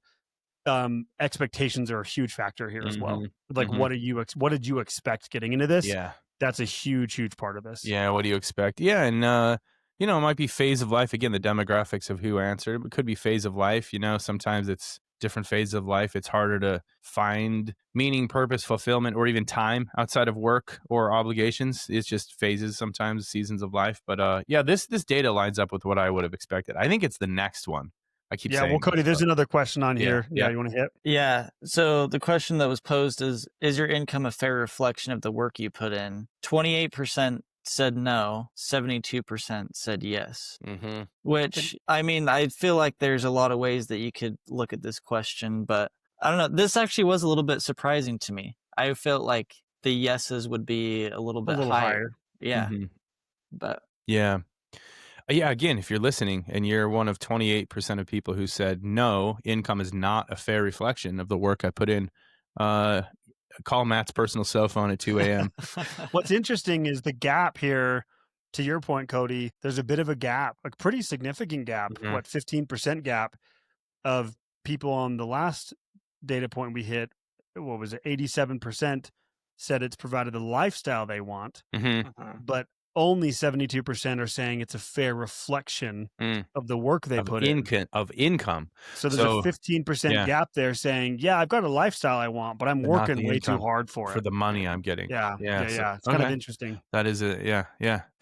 expectations are a huge factor here as well. Like, what did you expect getting into this? Yeah. That's a huge part of this. Yeah. What do you expect? Yeah. And, it might be phase of life. Again, the demographics of who answered, it could be phase of life. Sometimes it's different phases of life. It's harder to find meaning, purpose, fulfillment, or even time outside of work or obligations. It's just phases, sometimes seasons of life. But this data lines up with what I would have expected. I think it's the next one. I keep saying. Well, Cody, there's another question on here. Yeah, you want to hit? Yeah. So the question that was posed is your income a fair reflection of the work you put in? 28% said no, 72% said yes. Which, I mean, I feel like there's a lot of ways that you could look at this question, but I don't know. This actually was a little bit surprising to me. I felt like the yeses would be a little bit higher. Yeah. But yeah. Again, if you're listening and you're one of 28% of people who said, no, income is not a fair reflection of the work I put in, call Matt's personal cell phone at 2 a.m. What's interesting is the gap here, to your point, Cody, there's a bit of a gap, a pretty significant gap, 15% gap of people on the last data point we hit. What was it? 87% said it's provided the lifestyle they want, but only 72% are saying it's a fair reflection of the work they put in. Of income. So there's a 15% gap there saying, I've got a lifestyle I want, but I'm working way too hard for it. For the money I'm getting. Yeah. It's kind of interesting. That is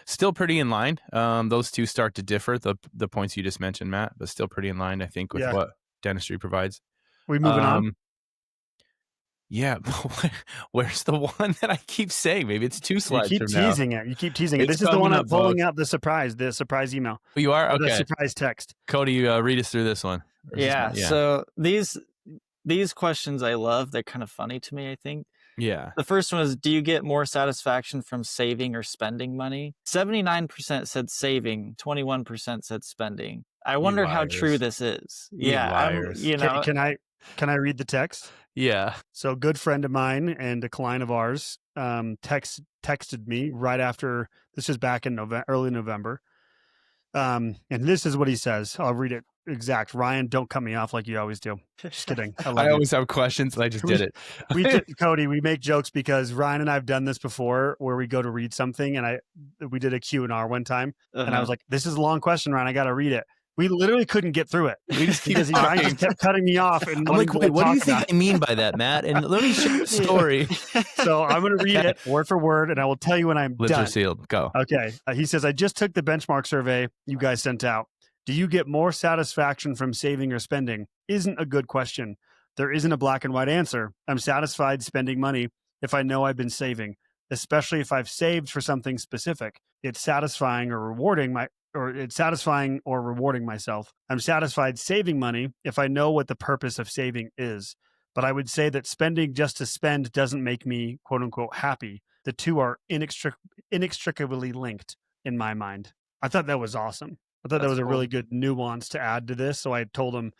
still pretty in line. Those two start to differ, the points you just mentioned, Matt, but still pretty in line, I think, with what dentistry provides. We moving on? Yeah, where's the one that I keep saying? Maybe it's 2 slides from now. You keep teasing it. This is the one I'm pulling out the surprise email. Oh, you are? Okay. The surprise text. Cody, read us through this one. So these questions I love. They're kind of funny to me, I think. Yeah. The first one is, do you get more satisfaction from saving or spending money? 79% said saving, 21% said spending. I wonder how true this is. Liars. Can I read the text? Yeah. So a good friend of mine and a client of ours texted me right after, this is back in early November. And this is what he says. I'll read it exact. Ryan, don't cut me off like you always do. Just kidding. I always have questions and I just did it. Cody, we make jokes because Ryan and I have done this before where we go to read something and we did a Q&R one time and I was like, this is a long question, Ryan. I got to read it. We literally couldn't get through it because Ryan just kept cutting me off. And I'm like, wait, what do you think I mean by that, Matt? And let me share the story. So I'm going to read it word for word, and I will tell you when I'm done. Lips are sealed. Go. Okay. He says, I just took the benchmark survey you guys sent out. Do you get more satisfaction from saving or spending? Isn't a good question. There isn't a black and white answer. I'm satisfied spending money if I know I've been saving, especially if I've saved for something specific. It's satisfying or rewarding myself. I'm satisfied saving money if I know what the purpose of saving is. But I would say that spending just to spend doesn't make me, quote unquote, happy. The two are inextricably linked in my mind. I thought that was awesome. I thought that was a really good nuance to add to this. So I told him,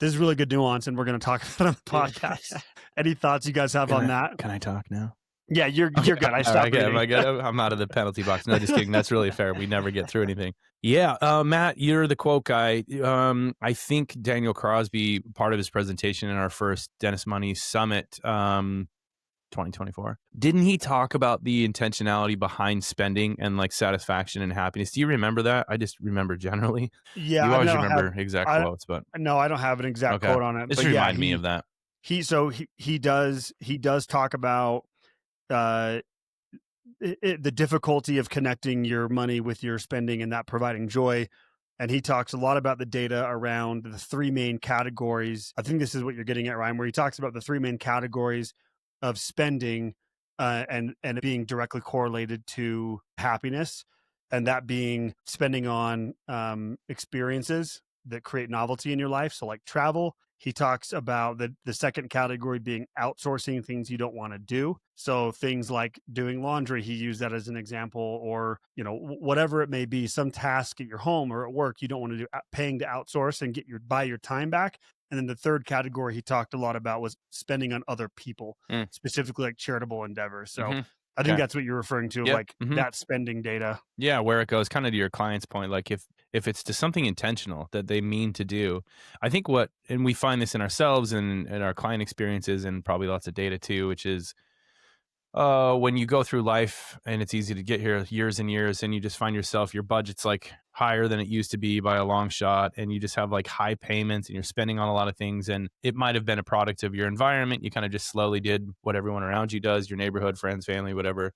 this is really good nuance and we're going to talk about it on the podcast. Any thoughts you guys have on that? Can I talk now? Yeah, you're good. I stopped. Am I good? I'm out of the penalty box. No, just kidding. That's really fair. We never get through anything. Yeah, Matt, you're the quote guy. I think Daniel Crosby, part of his presentation in our first Dentist Money Summit, 2024, didn't he talk about the intentionality behind spending and like satisfaction and happiness? Do you remember that? I just remember generally. Yeah, you always remember exact quotes, but no, I don't have an exact quote on it. Just remind me of that. He does talk about the difficulty of connecting your money with your spending and that providing joy. And he talks a lot about the data around the 3 main categories. I think this is what you're getting at, Ryan, where he talks about the 3 main categories of spending and being directly correlated to happiness. And that being spending on experiences that create novelty in your life. So like travel. he talks about the second category being outsourcing things you don't want to do. So things like doing laundry, he used that as an example, or, whatever it may be, some task at your home or at work you don't want to do, paying to outsource and buy your time back. And then the third category he talked a lot about was spending on other people, specifically like charitable endeavors. So I think that's what you're referring to, like that spending data. Yeah, where it goes kind of to your client's point, like if it's to something intentional that they mean to do, I think and we find this in ourselves and our client experiences and probably lots of data too, which is when you go through life and it's easy to get here years and years and you just find yourself, your budget's like higher than it used to be by a long shot, and you just have like high payments and you're spending on a lot of things, and it might have been a product of your environment. You kind of just slowly did what everyone around you does, your neighborhood, friends, family, whatever.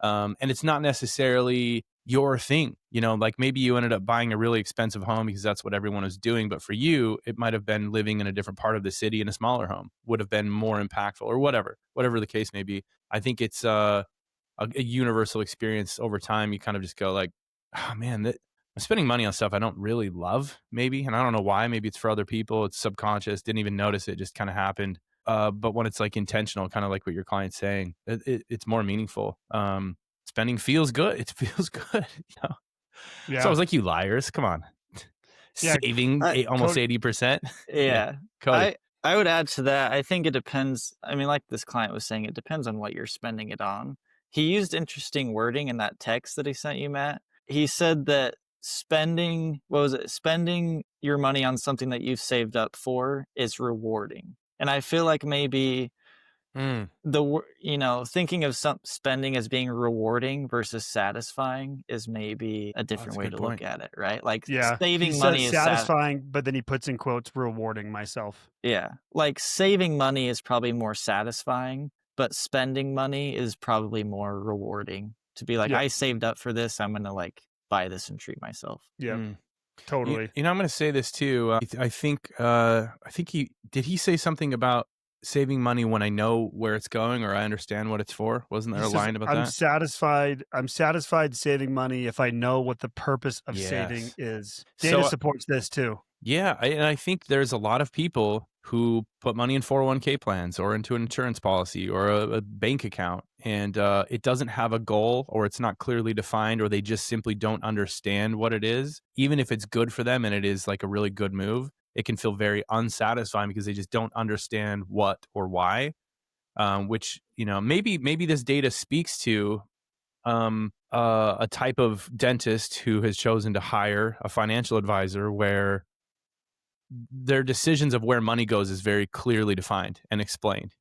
And it's not necessarily your thing, like maybe you ended up buying a really expensive home because that's what everyone was doing. But for you, it might have been living in a different part of the city in a smaller home would have been more impactful, or whatever the case may be. I think it's a universal experience over time. You kind of just go like, oh man, I'm spending money on stuff I don't really love, maybe. And I don't know why. Maybe it's for other people. It's subconscious. Didn't even notice it. Just kind of happened. But when it's like intentional, kind of like what your client's saying, it's more meaningful. Spending feels good. It feels good. Yeah. So I was like, you liars, come on. Yeah. Saving almost 80%. Yeah. Cody. I would add to that. I think it depends. I mean, like this client was saying, it depends on what you're spending it on. He used interesting wording in that text that he sent you, Matt. He said that spending your money on something that you've saved up for is rewarding. And I feel like maybe thinking of some spending as being rewarding versus satisfying is maybe a different way to look at it, right? Like saving money is satisfying, but then he puts in quotes rewarding myself. Yeah, like saving money is probably more satisfying, but spending money is probably more rewarding. To be like, I saved up for this, I'm gonna like buy this and treat myself. Yeah. Totally. I'm going to say this too. I think he say something about saving money when I know where it's going or I understand what it's for? Wasn't there a line about that? I'm satisfied saving money if I know what the purpose of saving is. Data supports this too. Yeah, and I think there's a lot of people who put money in 401k plans or into an insurance policy or a bank account, and it doesn't have a goal, or it's not clearly defined, or they just simply don't understand what it is. Even if it's good for them and it is like a really good move, it can feel very unsatisfying because they just don't understand what or why, which, maybe this data speaks to a type of dentist who has chosen to hire a financial advisor where their decisions of where money goes is very clearly defined and explained.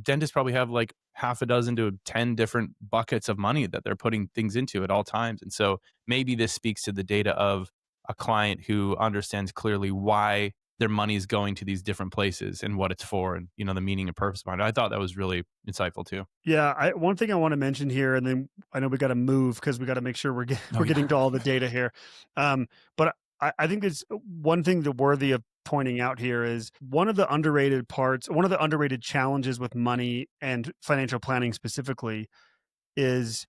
Dentists probably have like half a dozen to 10 different buckets of money that they're putting things into at all times. And so maybe this speaks to the data of a client who understands clearly why their money is going to these different places and what it's for, and the meaning and purpose behind it. I thought that was really insightful too. Yeah, one thing I want to mention here, and then I know we got to move because we got to make sure we're getting to all the data here. But I think it's one thing that worthy of pointing out here is one of the underrated challenges with money and financial planning specifically is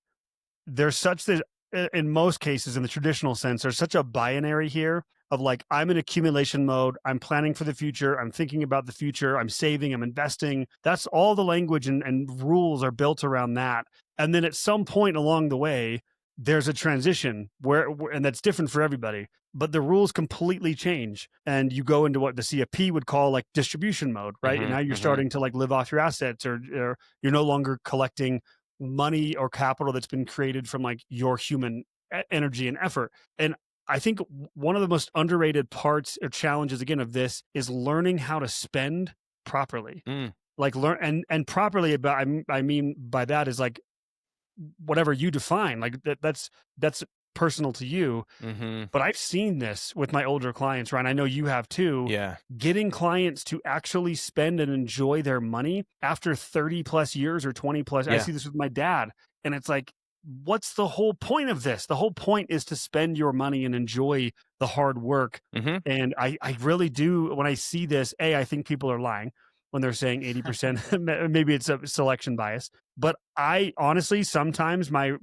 there's such that in most cases, in the traditional sense, there's such a binary here of like, I'm in accumulation mode. I'm planning for the future. I'm thinking about the future. I'm saving, I'm investing. That's all the language and rules are built around that. And then at some point along the way, there's a transition and that's different for everybody, but the rules completely change. And you go into what the CFP would call like distribution mode, right? And now you're starting to like live off your assets, or you're no longer collecting money or capital that's been created from like your human energy and effort. And I think one of the most underrated parts or challenges again of this is learning how to spend properly. Like learn and properly about, I mean by that is like whatever you define, like that's personal to you. But I've seen this with my older clients, Ryan. I know you have too. Yeah. Getting clients to actually spend and enjoy their money after 30 plus years or 20 plus. Yeah. I see this with my dad, and it's like, what's the whole point of this? The whole point is to spend your money and enjoy the hard work. And I really do. When I see this, I think people are lying when they're saying 80%, maybe it's a selection bias. But I honestly, sometimes my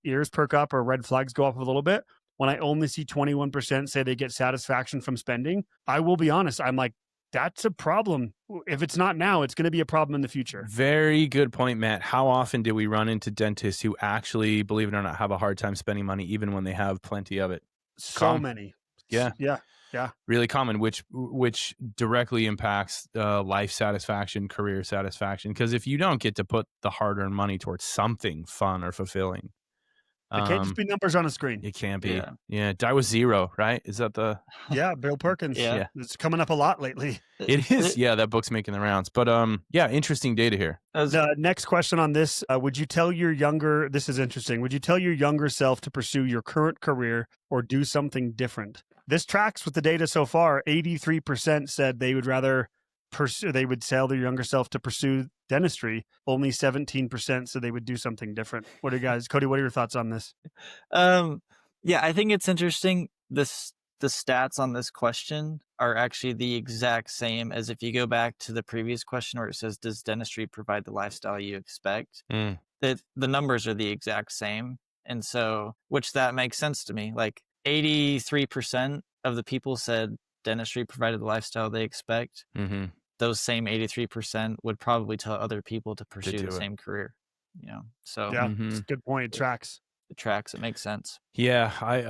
ears perk up or red flags go up a little bit when I only see 21% say they get satisfaction from spending. I will be honest. I'm like, that's a problem. If it's not now, it's going to be a problem in the future. Very good point, Matt. How often do we run into dentists who actually, believe it or not, have a hard time spending money even when they have plenty of it? So many. Yeah. Yeah. Really common, which directly impacts life satisfaction, career satisfaction. Because if you don't get to put the hard-earned money towards something fun or fulfilling, it can't just be numbers on a screen. It can't be. Yeah. Die with zero, right? Is that the... Yeah, Bill Perkins. Yeah. It's coming up a lot lately. It is. Yeah, that book's making the rounds. But yeah, interesting data here. The next question on this, would you tell your younger, this is interesting, would you tell your younger self to pursue your current career or do something different? This tracks with the data so far. 83% said they would rather they would tell their younger self to pursue dentistry. Only 17% said they would do something different. What are you guys, Cody, what are your thoughts on this? Yeah, I think it's interesting. The stats on this question are actually the exact same as if you go back to the previous question where it says, does dentistry provide the lifestyle you expect? The numbers are the exact same. And so, which that makes sense to me. Like 83% of the people said dentistry provided the lifestyle they expect. Mm-hmm. Those same 83% would probably tell other people to pursue the same career. So yeah, it's a good point. It tracks. It tracks. It makes sense. Yeah, I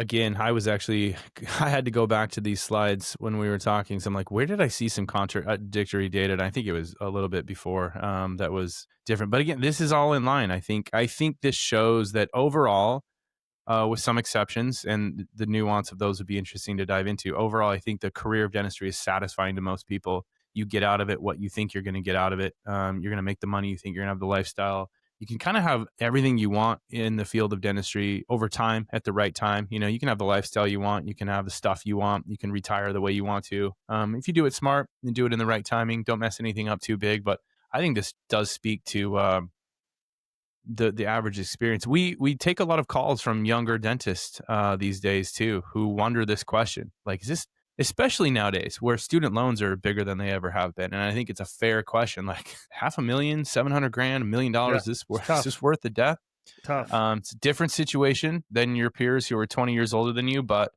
had to go back to these slides when we were talking. So I'm like, where did I see some contradictory data? And I think it was a little bit before that was different. But again, this is all in line. I think this shows that overall, with some exceptions, and the nuance of those would be interesting to dive into. Overall, I think the career of dentistry is satisfying to most people. You get out of it what you think you're going to get out of it. You're going to make the money you think you're going to have, the lifestyle. You can kind of have everything you want in the field of dentistry over time at the right time. You can have the lifestyle you want. You can have the stuff you want. You can retire the way you want to. If you do it smart and do it in the right timing, don't mess anything up too big. But I think this does speak to the average experience. We take a lot of calls from younger dentists these days too, who wonder this question. Like, is this, especially nowadays where student loans are bigger than they ever have been? And I think it's a fair question. Like $500,000, $700,000, $1 million, is this worth the debt? Tough. It's a different situation than your peers who are 20 years older than you, but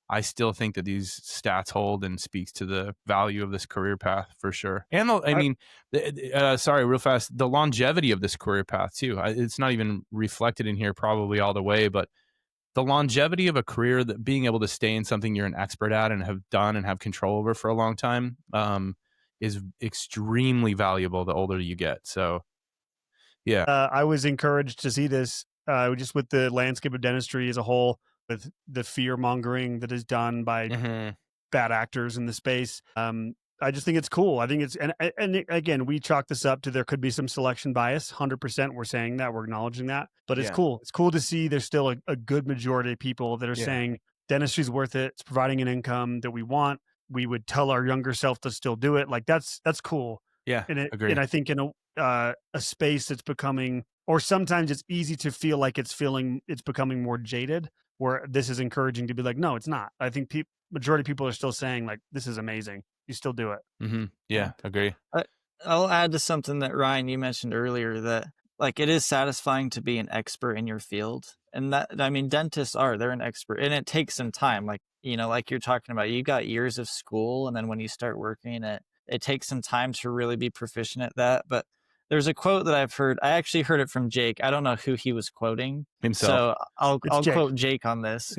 I still think that these stats hold and speaks to the value of this career path for sure. And real fast, the longevity of this career path too. It's not even reflected in here probably all the way, but the longevity of a career, that being able to stay in something you're an expert at and have done and have control over for a long time, is extremely valuable the older you get. So, yeah. I was encouraged to see this just with the landscape of dentistry as a whole, with the fear mongering that is done by bad actors in the space. I just think it's cool. I think it's, and again, we chalk this up to there could be some selection bias. 100%. We're saying that, we're acknowledging that, but it's cool. It's cool to see there's still a good majority of people that are saying dentistry's worth it. It's providing an income that we want. We would tell our younger self to still do it. Like that's cool. Yeah. Agree. And I think in a space that's becoming, or sometimes it's easy to feel like it's becoming more jaded, where this is encouraging to be like, no, it's not. I think majority of people are still saying like, this is amazing. You still do it. Mm-hmm. Yeah, agree. I'll add to something that Ryan, you mentioned earlier, that like it is satisfying to be an expert in your field. And that, I mean, dentists they're an expert, and it takes some time. Like, like you're talking about, you got years of school, and then when you start working, it takes some time to really be proficient at that. But there's a quote that I've heard. I actually heard it from Jake. I don't know who he was quoting himself. So I'll quote Jake on this.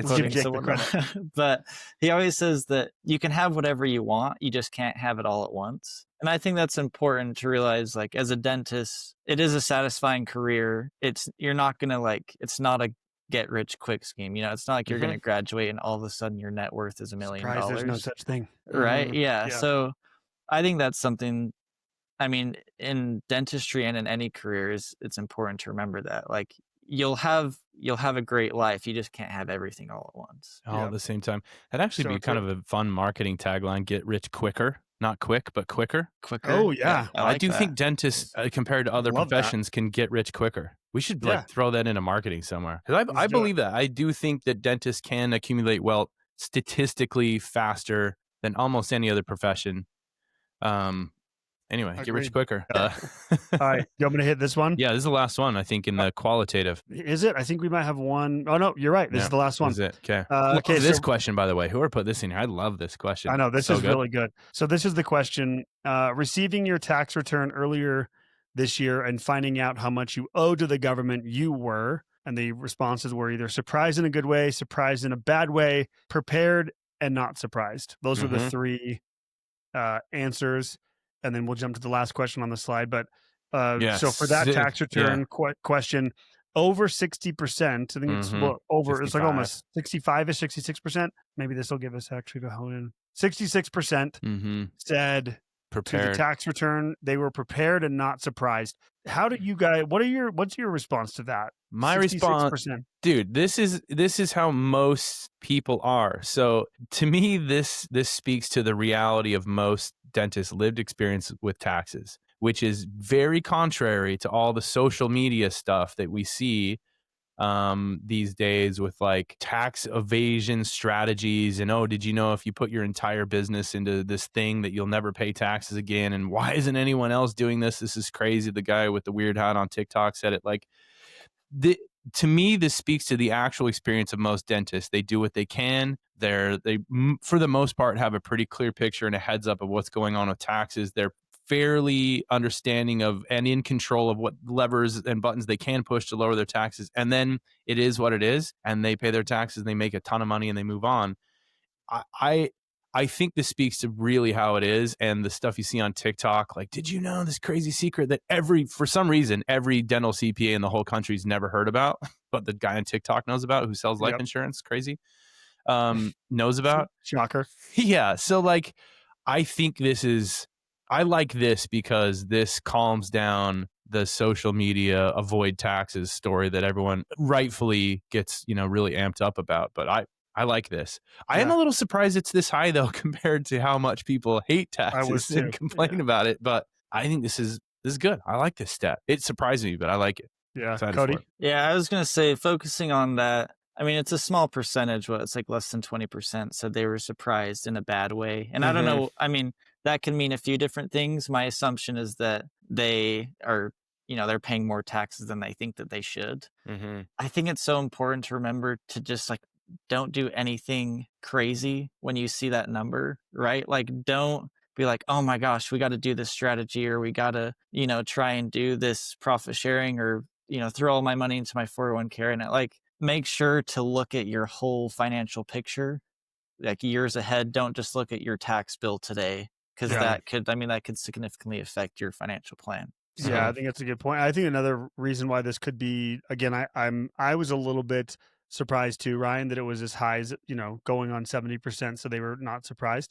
But he always says that you can have whatever you want. You just can't have it all at once. And I think that's important to realize, like, as a dentist, it is a satisfying career. You're not going to it's not a get rich quick scheme. It's not like you're going to graduate and all of a sudden your net worth is $1 million. There's no such thing. Right. Yeah. So I think that's something, I mean, in dentistry and in any career, it's important to remember that, like, you'll have a great life. You just can't have everything all at once. All at the same time. That'd actually be kind of a fun marketing tagline: "Get rich quicker." Not quick, but quicker. Quicker. Oh yeah, I do think dentists, compared to other professions, can get rich quicker. We should throw that into marketing somewhere. I believe that. I do think that dentists can accumulate wealth statistically faster than almost any other profession. Anyway, get rich quicker. All right. You want me to hit this one? Yeah, this is the last one, I think, in the qualitative. Is it? I think we might have one. Oh, no, you're right. This is the last one. This is it. Okay. Okay. This question, by the way, whoever put this in here, I love this question. I know. This is really good. So this is the question. Receiving your tax return earlier this year and finding out how much you owe to the government, you were, and the responses were either surprised in a good way, surprised in a bad way, prepared, and not surprised. Those were the three answers. And then we'll jump to the last question on the slide. But so for that tax return question, over 60%, I think it's over, 55. It's like almost 65-ish, 66%. Maybe this will give us actually to hone in. 66% said prepared. To the tax return, they were prepared and not surprised. How do you guys, what's your response to that? My 66%. Response, dude, this is how most people are. So to me, this speaks to the reality of most dentists' lived experience with taxes, which is very contrary to all the social media stuff that we see these days with like tax evasion strategies and, oh, did you know if you put your entire business into this thing that you'll never pay taxes again? And why isn't anyone else doing this? This is crazy. The guy with the weird hat on TikTok said it. Like, to me, this speaks to the actual experience of most dentists. They do what they can. They for the most part have a pretty clear picture and a heads up of what's going on with taxes. They're fairly understanding of and in control of what levers and buttons they can push to lower their taxes. And then it is what it is, and they pay their taxes and they make a ton of money and they move on. I think this speaks to really how it is, and the stuff you see on TikTok, like, did you know this crazy secret that for some reason, every dental CPA in the whole country's never heard about, but the guy on TikTok knows about who sells life insurance, crazy, knows about. Shocker. Yeah. So like, I like this because this calms down the social media avoid taxes story that everyone rightfully gets, really amped up about. But I like this. I am a little surprised it's this high though, compared to how much people hate taxes and complain about it. But I think this is good. I like this stat. It surprised me, but I like it. Yeah. Cody? Yeah, I was going to say, focusing on that, I mean, it's a small percentage. It's like less than 20% said they were surprised in a bad way. And I don't know. I mean, that can mean a few different things. My assumption is that they are, they're paying more taxes than they think that they should. I think it's so important to remember to just like, don't do anything crazy when you see that number, right? Like, don't be like, oh my gosh, we got to do this strategy, or we got to, try and do this profit sharing, or, throw all my money into my 401k. And like, make sure to look at your whole financial picture, like years ahead. Don't just look at your tax bill today, because that could significantly affect your financial plan. So. Yeah, I think that's a good point. I think another reason why this could be, again, I was a little bit surprised too, Ryan, that it was as high as, going on 70%. So they were not surprised.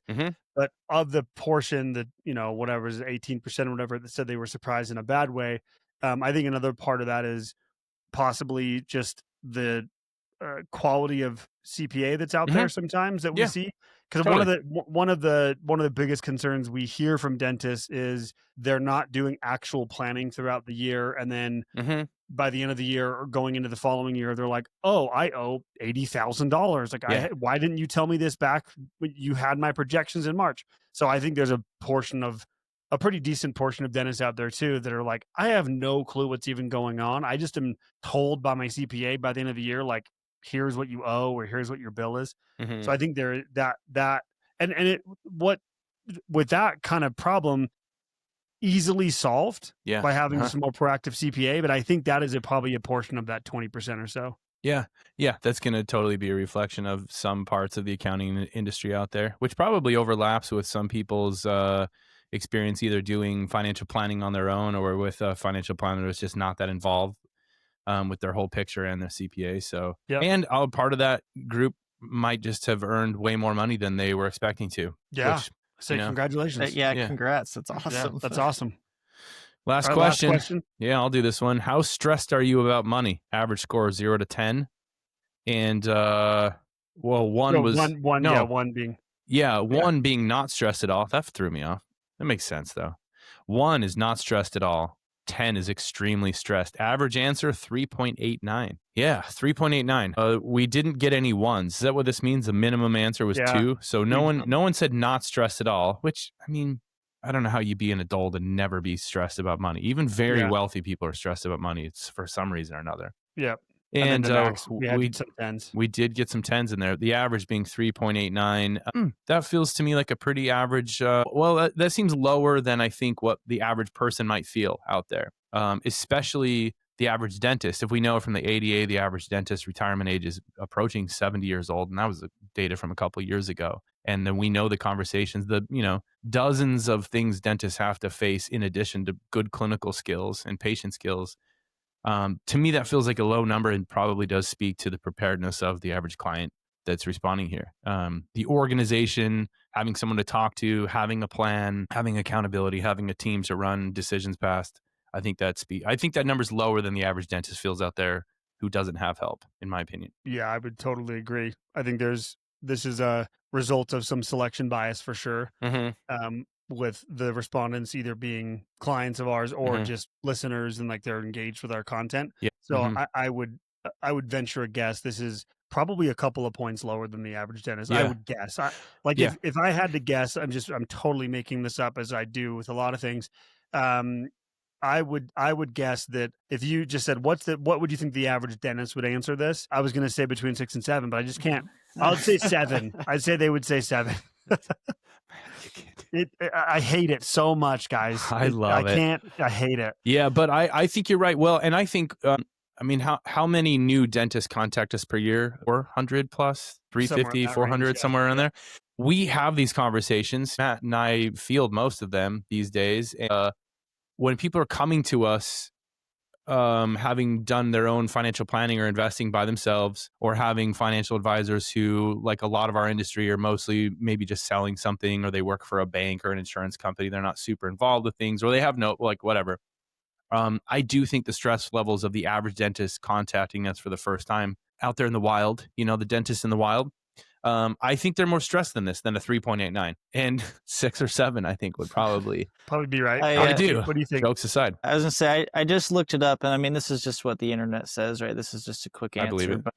But of the portion that, whatever is 18% or whatever that said they were surprised in a bad way, I think another part of that is possibly just the quality of CPA that's out there sometimes that we see. Because one of the biggest concerns we hear from dentists is they're not doing actual planning throughout the year, and then by the end of the year or going into the following year, they're like, "Oh, I owe $80,000. Like, why didn't you tell me this back when you had my projections in March?" So I think there's a pretty decent portion of dentists out there too that are like, "I have no clue what's even going on. I just am told by my CPA by the end of the year, like, here's what you owe, or here's what your bill is." So I think there with that kind of problem easily solved by having some more proactive CPA. But I think that is probably a portion of that 20% or so. Yeah. That's going to totally be a reflection of some parts of the accounting industry out there, which probably overlaps with some people's experience either doing financial planning on their own or with a financial planner that's just not that involved with their whole picture and their CPA. So, and part of that group might just have earned way more money than they were expecting to. Yeah. Say congratulations. Congrats. That's awesome. Yeah, that's awesome. Last question. Yeah, I'll do this one. How stressed are you about money? Average score 0 to 10. And one being not stressed at all. That threw me off. That makes sense though. 1 is not stressed at all. 10 is extremely stressed. Average answer 3.89. Yeah, 3.89. We didn't get any ones. Is that what this means? The minimum answer was 2. So no one said not stressed at all, which, I mean, I don't know how you be an adult and never be stressed about money. Even very wealthy people are stressed about money. It's for some reason or another. Yeah. And we did get some 10s in there. The average being 3.89. That feels to me like a pretty average. That seems lower than I think what the average person might feel out there, especially the average dentist. If we know from the ADA, the average dentist retirement age is approaching 70 years old. And that was data from a couple of years ago. And then we know the conversations, dozens of things dentists have to face in addition to good clinical skills and patient skills. To me, that feels like a low number and probably does speak to the preparedness of the average client that's responding here. The organization, having someone to talk to, having a plan, having accountability, having a team to run decisions past. I think that number's lower than the average dentist feels out there who doesn't have help, in my opinion. Yeah, I would totally agree. I think this is a result of some selection bias for sure. With the respondents either being clients of ours or just listeners and like they're engaged with our content. Yeah. So I would venture a guess this is probably a couple of points lower than the average dentist. I would guess. If I had to guess, I'm totally making this up as I do with a lot of things. I would guess that if you just said what would you think the average dentist would answer this? I was going to say between 6 and 7, but I just can't. I'll say 7. I'd say they would say 7. I hate it so much, guys. I hate it. Yeah, but I think you're right. Well, and I think, how many new dentists contact us per year? 400 plus, 350, 400, range, somewhere around there. We have these conversations. Matt and I field most of them these days. When people are coming to us, having done their own financial planning or investing by themselves, or having financial advisors who, like a lot of our industry, are mostly maybe just selling something, or they work for a bank or an insurance company. They're not super involved with things, or they have whatever. I do think the stress levels of the average dentist contacting us for the first time out there in the wild, the dentists in the wild, I think they're more stressed than a 3.89, and 6 or 7, I think would probably be right. I do. What do you think? Jokes aside. I was going to say, I just looked it up, and I mean, this is just what the internet says, right? This is just a quick answer. I believe it. But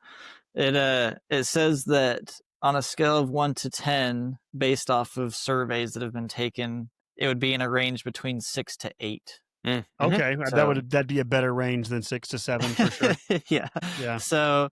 it says that on a scale of 1 to 10, based off of surveys that have been taken, it would be in a range between 6 to 8. Okay, that'd be a better range than 6 to 7 for sure. Yeah. So,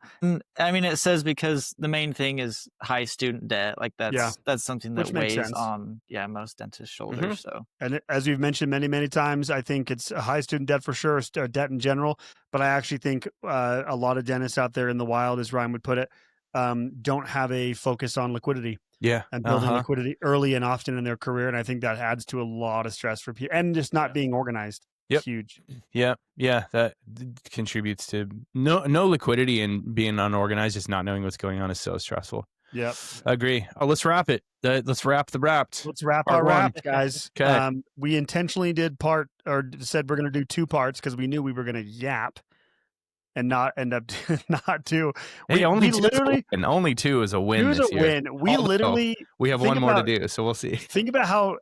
I mean, it says because the main thing is high student debt. Like that's something that weighs on most dentists' shoulders. So, and as we've mentioned many, many times, I think it's a high student debt for sure, debt in general. But I actually think a lot of dentists out there in the wild, as Ryan would put it, don't have a focus on liquidity. Yeah. And building liquidity early and often in their career. And I think that adds to a lot of stress for people, and just not being organized. Yep. Huge. Yeah. That contributes to no liquidity, and being unorganized, just not knowing what's going on is so stressful. Yep. Agree. Oh, let's wrap it. Let's wrap the wrapped. Let's wrap our wrapped, guys. Okay. We intentionally said we're going to do 2 parts because we knew we were going to yap and not end up not do. Only 2 is a win. 2 is a win. We have one more to do, so we'll see. Think about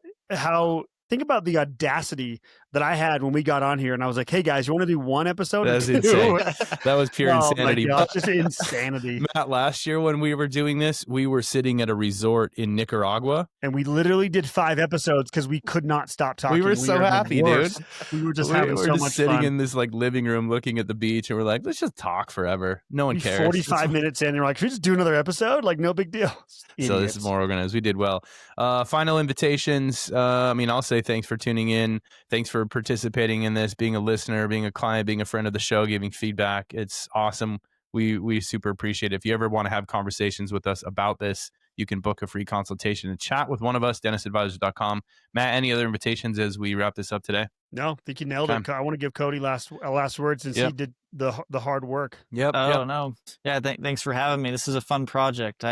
think about the audacity that I had when we got on here, and I was like, "Hey guys, you want to do 1 episode?" That's insane. That was pure insanity. My gosh, just insanity. Matt, last year when we were doing this, we were sitting at a resort in Nicaragua, and we literally did 5 episodes because we could not stop talking. We were so happy, dude. We were just having so much fun. Sitting in this living room, looking at the beach, and we're like, "Let's just talk forever." No one cares. 45 minutes in, they're like, "Should we just do another episode?" Like, no big deal. So this is more organized. We did well. Final invitations. I'll say thanks for tuning in. Thanks for participating in this, being a listener, being a client, being a friend of the show, giving feedback. It's awesome. We super appreciate it. If you ever want to have conversations with us about this, you can book a free consultation and chat with one of us, dentistadvisors.com. Matt, any other invitations as we wrap this up today? No, I think you nailed it. I want to give Cody last words since he did the hard work. Yep. No. Yeah, thanks for having me. This is a fun project.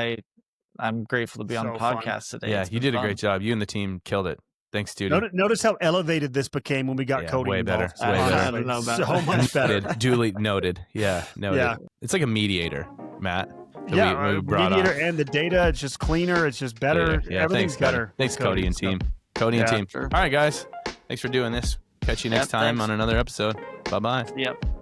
I'm grateful to be on the podcast today. Yeah, you did a great job. You and the team killed it. Thanks, dude. Notice how elevated this became when we got Cody way involved. Better. Way better. I don't know about so much better. Duly noted. Yeah, noted. Yeah. It's like a mediator, Matt. We brought mediator on. And the data, it's just cleaner. It's just better. Yeah, everything's better. Thanks, Cody and team. Cody and team. Sure. All right, guys. Thanks for doing this. Catch you next time on another episode. Bye-bye. Yep.